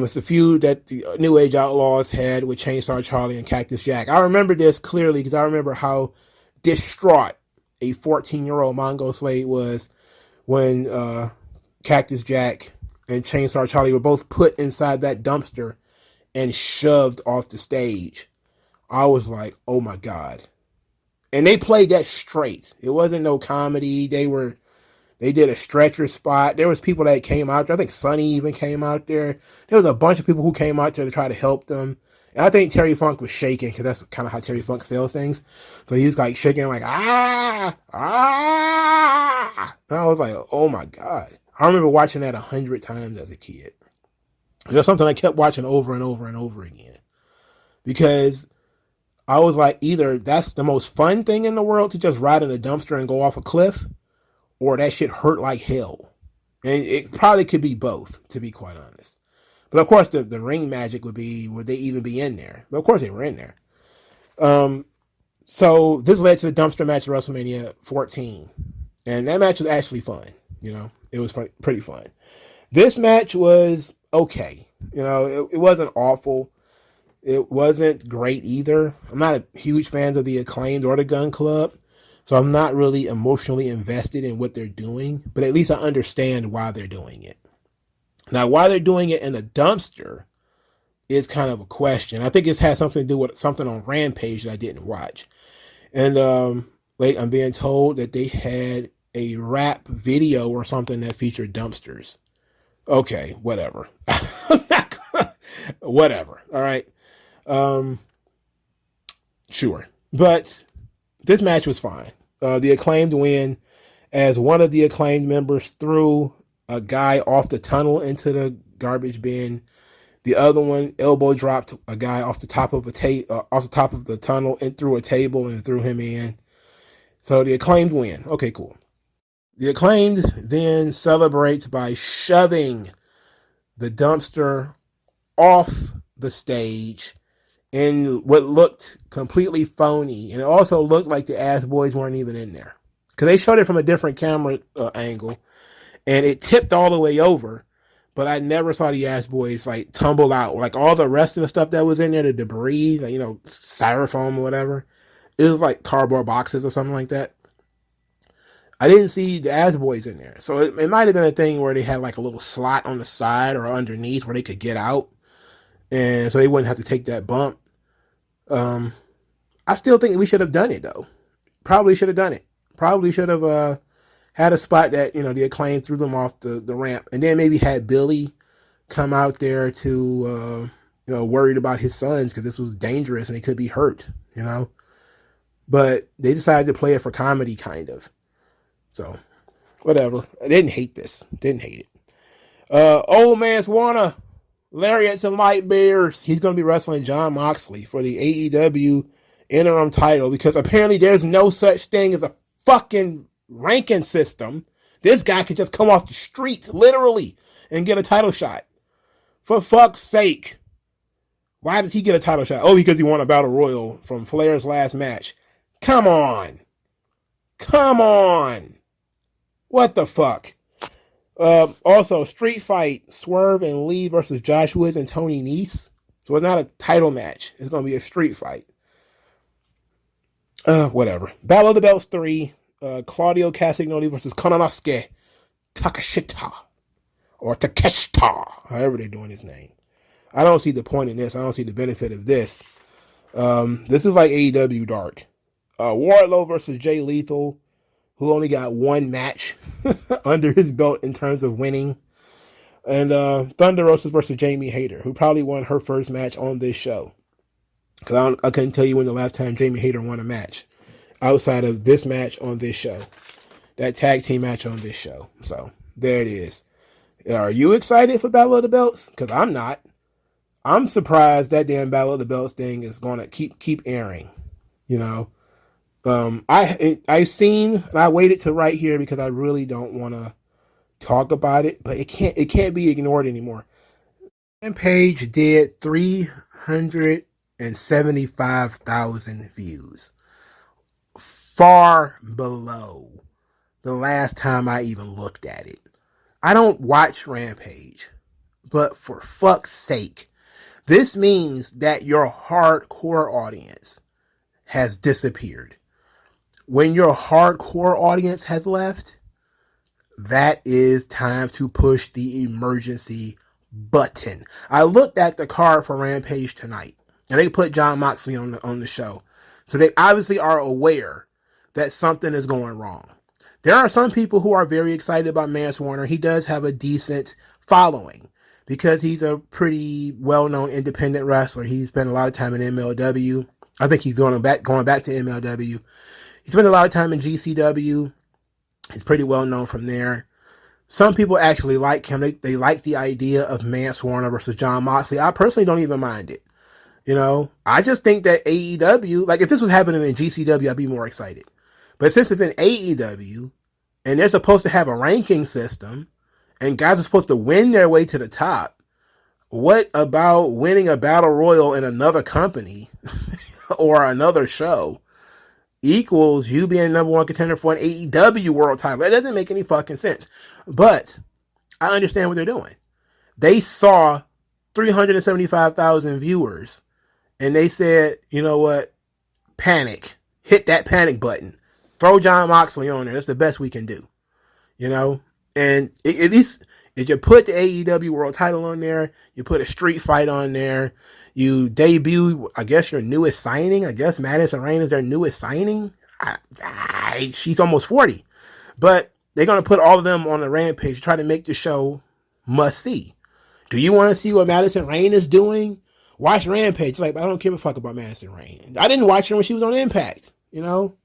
It's a feud that the New Age Outlaws had with Chainsaw Charlie and Cactus Jack. I remember this clearly because I remember how distraught a 14-year-old MagMongoSlade was when Cactus Jack and Chainsaw Charlie were both put inside that dumpster and shoved off the stage. I was like, oh my God. And they played that straight. It wasn't no comedy. They did a stretcher spot. There was people that came out there. I think Sonny even came out there. There was a bunch of people who came out there to try to help them. And I think Terry Funk was shaking because that's kind of how Terry Funk sells things. So he was like shaking like, ah. And I was like, oh my God. I remember watching that 100 times as a kid. It's just something I kept watching over and over and over again. Because I was like, either that's the most fun thing in the world to just ride in a dumpster and go off a cliff, or that shit hurt like hell. And it probably could be both, to be quite honest. But of course, the ring magic would they even be in there? But of course they were in there. So this led to the dumpster match at WrestleMania 14. And that match was actually fun. It was pretty fun. This match was okay. It wasn't awful. It wasn't great either. I'm not a huge fan of the Acclaimed or the Gun Club. So I'm not really emotionally invested in what they're doing, but at least I understand why they're doing it. Now, why they're doing it in a dumpster is kind of a question. I think it's had something to do with something on Rampage that I didn't watch. And I'm being told that they had a rap video or something that featured dumpsters. Okay, whatever. Whatever. All right. Sure. But this match was fine. The Acclaimed win as one of the Acclaimed members threw a guy off the tunnel into the garbage bin. The other one elbow dropped a guy off the top of the tunnel and threw a table and threw him in. So the Acclaimed win. Okay, cool. The Acclaimed then celebrates by shoving the dumpster off the stage in what looked completely phony. And it also looked like the Ass Boys weren't even in there. Because they showed it from a different camera angle. And it tipped all the way over. But I never saw the Ass Boys like tumble out. Like all the rest of the stuff that was in there, the debris, like, styrofoam or whatever. It was like cardboard boxes or something like that. I didn't see the Ass Boys in there. So it might have been a thing where they had like a little slot on the side or underneath where they could get out. And so they wouldn't have to take that bump. I still think we should have done it though. Probably should have done it. Probably should have had a spot that, the Acclaim threw them off the ramp. And then maybe had Billy come out there to, worried about his sons because this was dangerous and they could be hurt, But they decided to play it for comedy, kind of. So, whatever. I didn't hate this. Didn't hate it. Old Man Swanner, Lariats and Light Bears. He's going to be wrestling Jon Moxley for the AEW interim title because apparently there's no such thing as a fucking ranking system. This guy could just come off the streets, literally, and get a title shot. For fuck's sake. Why does he get a title shot? Oh, because he won a battle royal from Flair's last match. Come on. Come on. What the fuck? Also, Street Fight, Swerve and Lee versus Josh Woods and Tony Nese. So it's not a title match. It's going to be a street fight. Whatever. Battle of the Belts 3. Claudio Castagnoli versus Konosuke Takeshita. Or Takeshita. However they're doing his name. I don't see the point in this. I don't see the benefit of this. This is like AEW Dark. Wardlow versus Jay Lethal, who only got one match under his belt in terms of winning. And Thunder Rosa versus Jamie Hayter, who probably won her first match on this show. Because I couldn't tell you when the last time Jamie Hayter won a match outside of this match on this show. That tag team match on this show. So, there it is. Are you excited for Battle of the Belts? Because I'm not. I'm surprised that damn Battle of the Belts thing is going to keep airing. You know? I've seen, and I waited to right here because I really don't want to talk about it, but it can't be ignored anymore. Rampage did 375,000 views. Far below the last time I even looked at it. I don't watch Rampage, but for fuck's sake, this means that your hardcore audience has disappeared. When your hardcore audience has left, that is time to push the emergency button. I looked at the card for Rampage tonight, and they put Jon Moxley on the show. So they obviously are aware that something is going wrong. There are some people who are very excited about Mance Warner. He does have a decent following because he's a pretty well-known independent wrestler. He spent a lot of time in MLW. I think he's going back to MLW. He spent a lot of time in GCW. He's pretty well known from there. Some people actually like him. They like the idea of Mance Warner versus Jon Moxley. I personally don't even mind it. You know, I just think that AEW, like if this was happening in GCW, I'd be more excited. But since it's in AEW and they're supposed to have a ranking system and guys are supposed to win their way to the top, what about winning a battle royal in another company or another show equals you being number one contender for an AEW world title? That doesn't make any fucking sense. But I understand what they're doing. They saw 375,000 viewers and they said, you know what? Panic. Hit that panic button. Throw Jon Moxley on there. That's the best we can do. You know? And at least if you put the AEW world title on there, you put a street fight on there, you debut, I guess, your newest signing. I guess Madison Rayne is their newest signing. She's almost 40. But they're going to put all of them on the Rampage to try to make the show must see. Do you want to see what Madison Rayne is doing? Watch Rampage. Like, I don't give a fuck about Madison Rayne. I didn't watch her when she was on Impact. You know?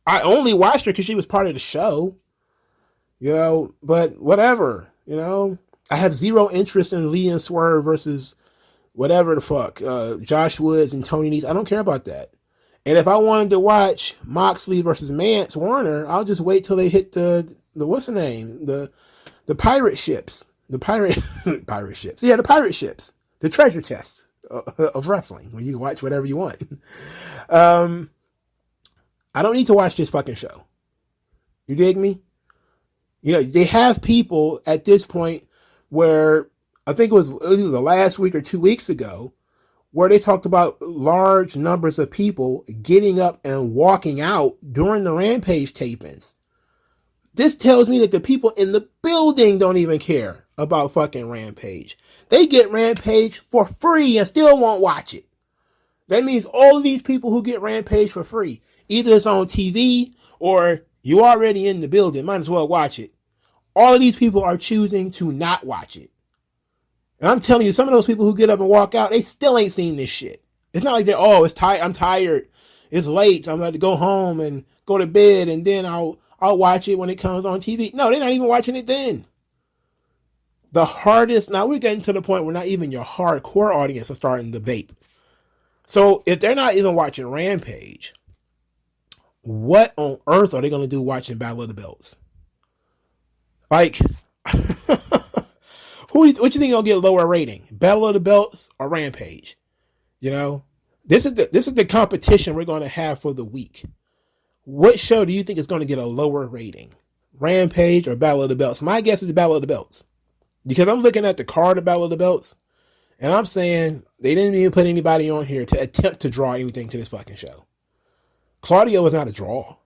I only watched her because she was part of the show. You know? But whatever. You know? I have zero interest in Lee and Swerve versus whatever the fuck, Josh Woods and Tony Nese. I don't care about that. And if I wanted to watch Moxley versus Mance Warner, I'll just wait till they hit the what's the name? The pirate ships. The pirate ships. Yeah, the pirate ships. The treasure chest of wrestling, where you can watch whatever you want. I don't need to watch this fucking show. You dig me? You know, they have people at this point where I think it was either the last week or 2 weeks ago, where they talked about large numbers of people getting up and walking out during the Rampage tapings. This tells me that the people in the building don't even care about fucking Rampage. They get Rampage for free and still won't watch it. That means all of these people who get Rampage for free, either it's on TV or you already in the building, might as well watch it. All of these people are choosing to not watch it. And I'm telling you, some of those people who get up and walk out, they still ain't seen this shit. It's not like they're, I'm tired. It's late. So I'm going to go home and go to bed and then I'll watch it when it comes on TV. No, they're not even watching it then. The hardest, now we're getting to the point where not even your hardcore audience are starting to vape. So if they're not even watching Rampage, what on earth are they going to do watching Battle of the Belts? Like, what you think gonna get a lower rating? Battle of the Belts or Rampage? You know, this is the competition we're going to have for the week. What show do you think is going to get a lower rating? Rampage or Battle of the Belts? My guess is the Battle of the Belts. Because I'm looking at the card of Battle of the Belts, and I'm saying they didn't even put anybody on here to attempt to draw anything to this fucking show. Claudio is not a draw.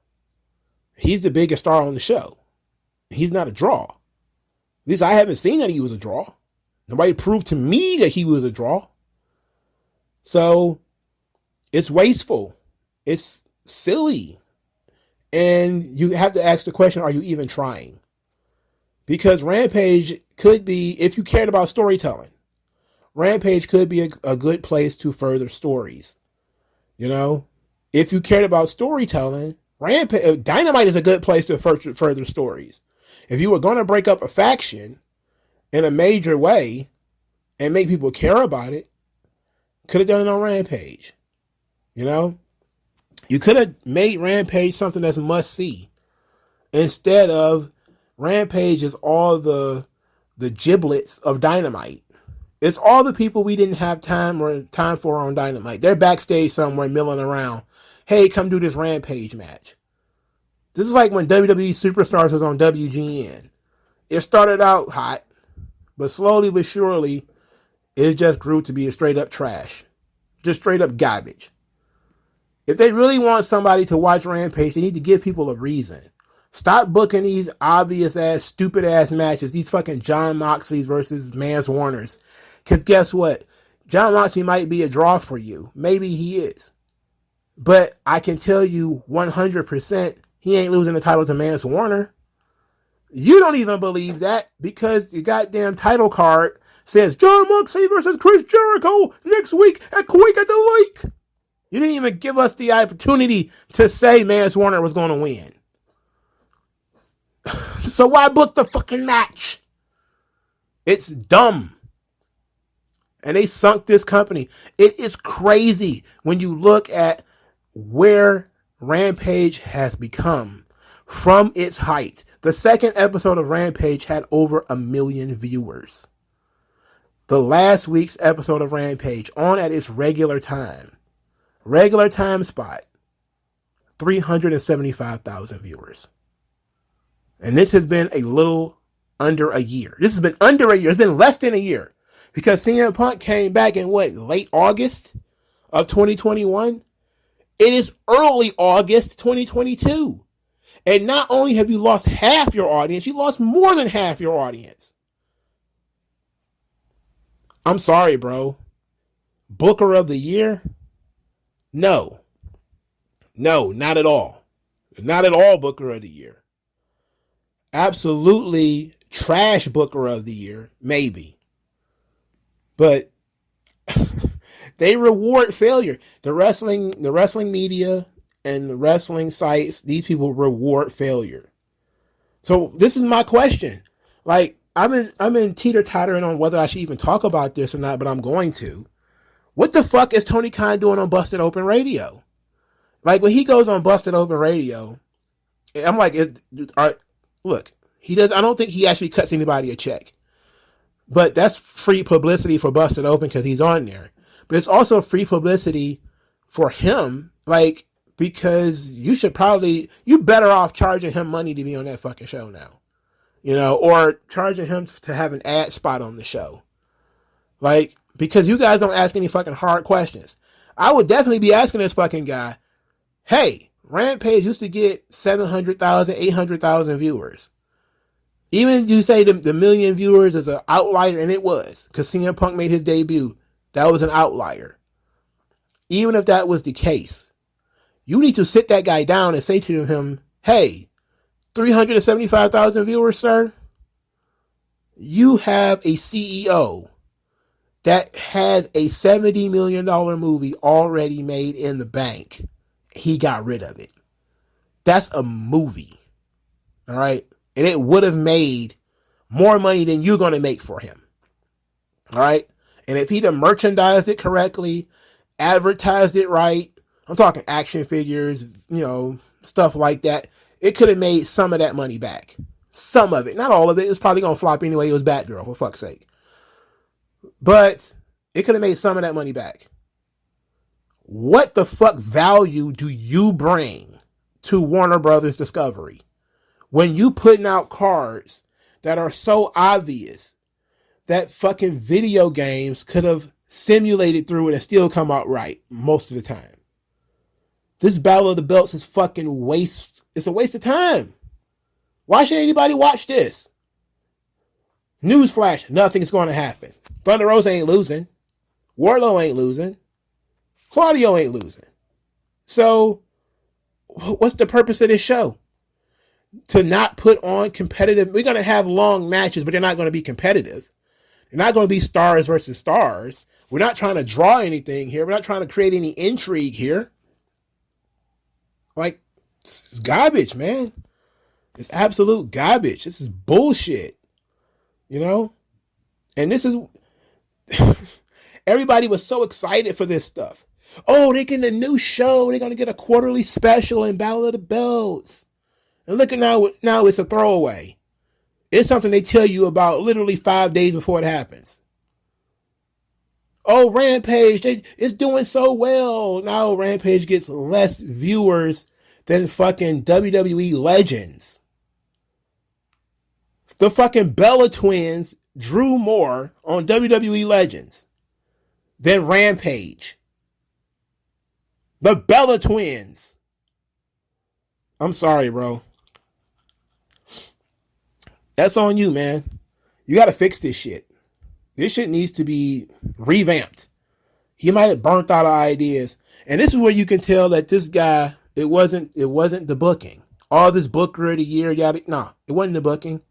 He's the biggest star on the show. He's not a draw. At least I haven't seen that he was a draw. Nobody proved to me that he was a draw. So it's wasteful. It's silly. And you have to ask the question, are you even trying? Because Rampage could be, if you cared about storytelling, Rampage could be a good place to further stories. You know, if you cared about storytelling, Dynamite is a good place to further stories. If you were going to break up a faction in a major way and make people care about it, could have done it on Rampage. You know, you could have made Rampage something that's must see instead of Rampage is all the giblets of Dynamite. It's all the people we didn't have time for on Dynamite. They're backstage somewhere milling around. Hey, come do this Rampage match. This is like when WWE Superstars was on WGN. It started out hot, but slowly but surely, it just grew to be a straight up trash. Just straight up garbage. If they really want somebody to watch Rampage, they need to give people a reason. Stop booking these obvious ass, stupid ass matches. These fucking John Moxleys versus Mance Warners. Because guess what? John Moxley might be a draw for you. Maybe he is. But I can tell you 100% he ain't losing the title to Mance Warner. You don't even believe that because the goddamn title card says John Moxley versus Chris Jericho next week at Quake at the Lake. You didn't even give us the opportunity to say Mance Warner was going to win. So why book the fucking match? It's dumb. And they sunk this company. It is crazy when you look at where Rampage has become from its height. The second episode of Rampage had over 1 million viewers. The last week's episode of Rampage, on at its regular time spot, 375,000 viewers. And this has been a little under a year. This has been under a year. It's been less than a year. Because CM Punk came back in late August of 2021? It is early August 2022. And not only have you lost half your audience, you lost more than half your audience. I'm sorry, bro. Booker of the Year? No. No, not at all. Not at all Booker of the Year. Absolutely trash Booker of the Year, maybe. But they reward failure. The wrestling media and the wrestling sites, these people reward failure. So this is my question. Like, I'm in teeter-tottering on whether I should even talk about this or not, but I'm going to. What the fuck is Tony Khan doing on Busted Open Radio? Like, when he goes on Busted Open Radio, I'm like, look, he does. I don't think he actually cuts anybody a check. But that's free publicity for Busted Open because he's on there. But it's also free publicity for him, like, because you better off charging him money to be on that fucking show now. You know, or charging him to have an ad spot on the show. Like, because you guys don't ask any fucking hard questions. I would definitely be asking this fucking guy, hey, Rampage used to get 700,000, 800,000 viewers. Even you say the million viewers is an outlier, and it was, because CM Punk made his debut. That was an outlier. Even if that was the case, you need to sit that guy down and say to him, hey, 375,000 viewers, sir, you have a CEO that has a $70 million movie already made in the bank. He got rid of it. That's a movie. All right? And it would have made more money than you're going to make for him. All right? And if he'd have merchandised it correctly, advertised it right, I'm talking action figures, stuff like that, it could have made some of that money back. Some of it. Not all of it. It was probably going to flop anyway. It was Batgirl, for fuck's sake. But it could have made some of that money back. What the fuck value do you bring to Warner Brothers Discovery? When you putting out cards that are so obvious that fucking video games could have simulated through it and still come out right most of the time. This Battle of the Belts is fucking waste. It's a waste of time. Why should anybody watch this? Newsflash, nothing's going to happen. Thunder Rosa ain't losing. Wardlow ain't losing. Claudio ain't losing. So, what's the purpose of this show? To not put on competitive. We're going to have long matches, but they're not going to be competitive. They're not going to be stars versus stars. We're not trying to draw anything here. We're not trying to create any intrigue here. Like, it's garbage, man. It's absolute garbage. This is bullshit. You know? And this is... Everybody was so excited for this stuff. Oh, they're getting a new show. They're going to get a quarterly special in Battle of the Belts. And look at now it's a throwaway. It's something they tell you about literally 5 days before it happens. Oh, Rampage, it's doing so well. Now Rampage gets less viewers than fucking WWE Legends. The fucking Bella Twins drew more on WWE Legends than Rampage. The Bella Twins. I'm sorry, bro. That's on you, man. You got to fix this shit. This shit needs to be revamped. He might have burnt out of ideas. And this is where you can tell that this guy, it wasn't the booking. All this Booker of the Year, yada, nah, it wasn't the booking.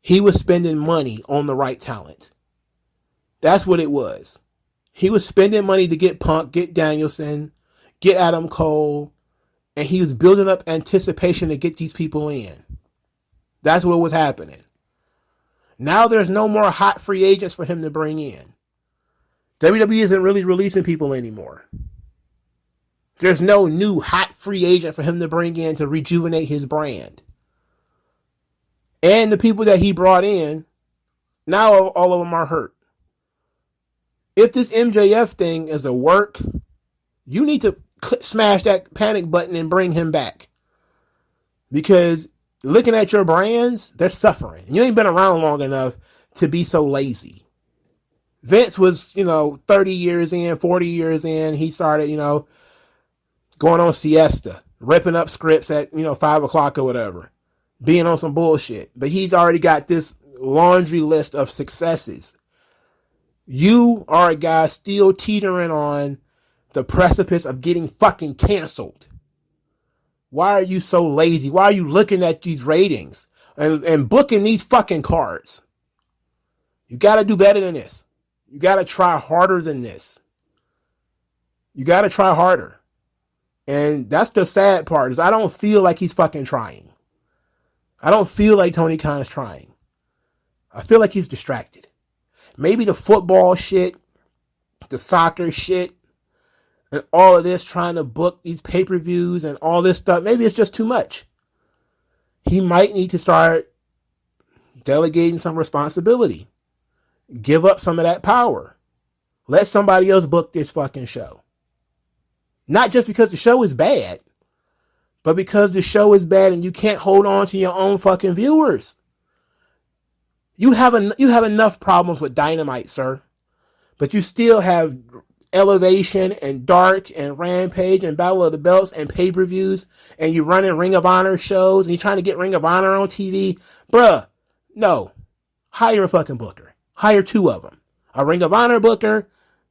He was spending money on the right talent. That's what it was. He was spending money to get Punk, get Danielson, get Adam Cole, and he was building up anticipation to get these people in. That's what was happening. Now there's no more hot free agents for him to bring in. WWE isn't really releasing people anymore. There's no new hot free agent for him to bring in to rejuvenate his brand. And the people that he brought in, now all of them are hurt. If this MJF thing is a work, you need to smash that panic button and bring him back. Because looking at your brands, they're suffering. You ain't been around long enough to be so lazy. Vince was, 30 years in, 40 years in. He started, going on siesta, ripping up scripts at, 5 o'clock or whatever, being on some bullshit. But he's already got this laundry list of successes. You are a guy still teetering on the precipice of getting fucking canceled. Why are you so lazy? Why are you looking at these ratings and booking these fucking cards? You got to do better than this. You got to try harder than this. You got to try harder. And that's the sad part, is I don't feel like he's fucking trying. I don't feel like Tony Khan is trying. I feel like he's distracted. Maybe the football shit, the soccer shit, and all of this, trying to book these pay-per-views and all this stuff, maybe it's just too much. He might need to start delegating some responsibility. Give up some of that power. Let somebody else book this fucking show. Not just because the show is bad, but because the show is bad and you can't hold on to your own fucking viewers. You have enough problems with Dynamite, sir. But you still have Elevation and Dark and Rampage and Battle of the Belts and pay-per-views, and you're running Ring of Honor shows and you're trying to get Ring of Honor on TV. Bruh, no. Hire a fucking booker. Hire 2 of them. A Ring of Honor booker,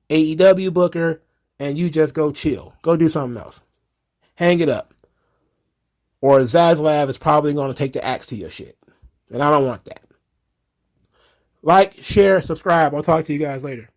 AEW booker, and you just go chill. Go do something else. Hang it up. Or Zaslav is probably going to take the axe to your shit. And I don't want that. Like, share, subscribe. I'll talk to you guys later.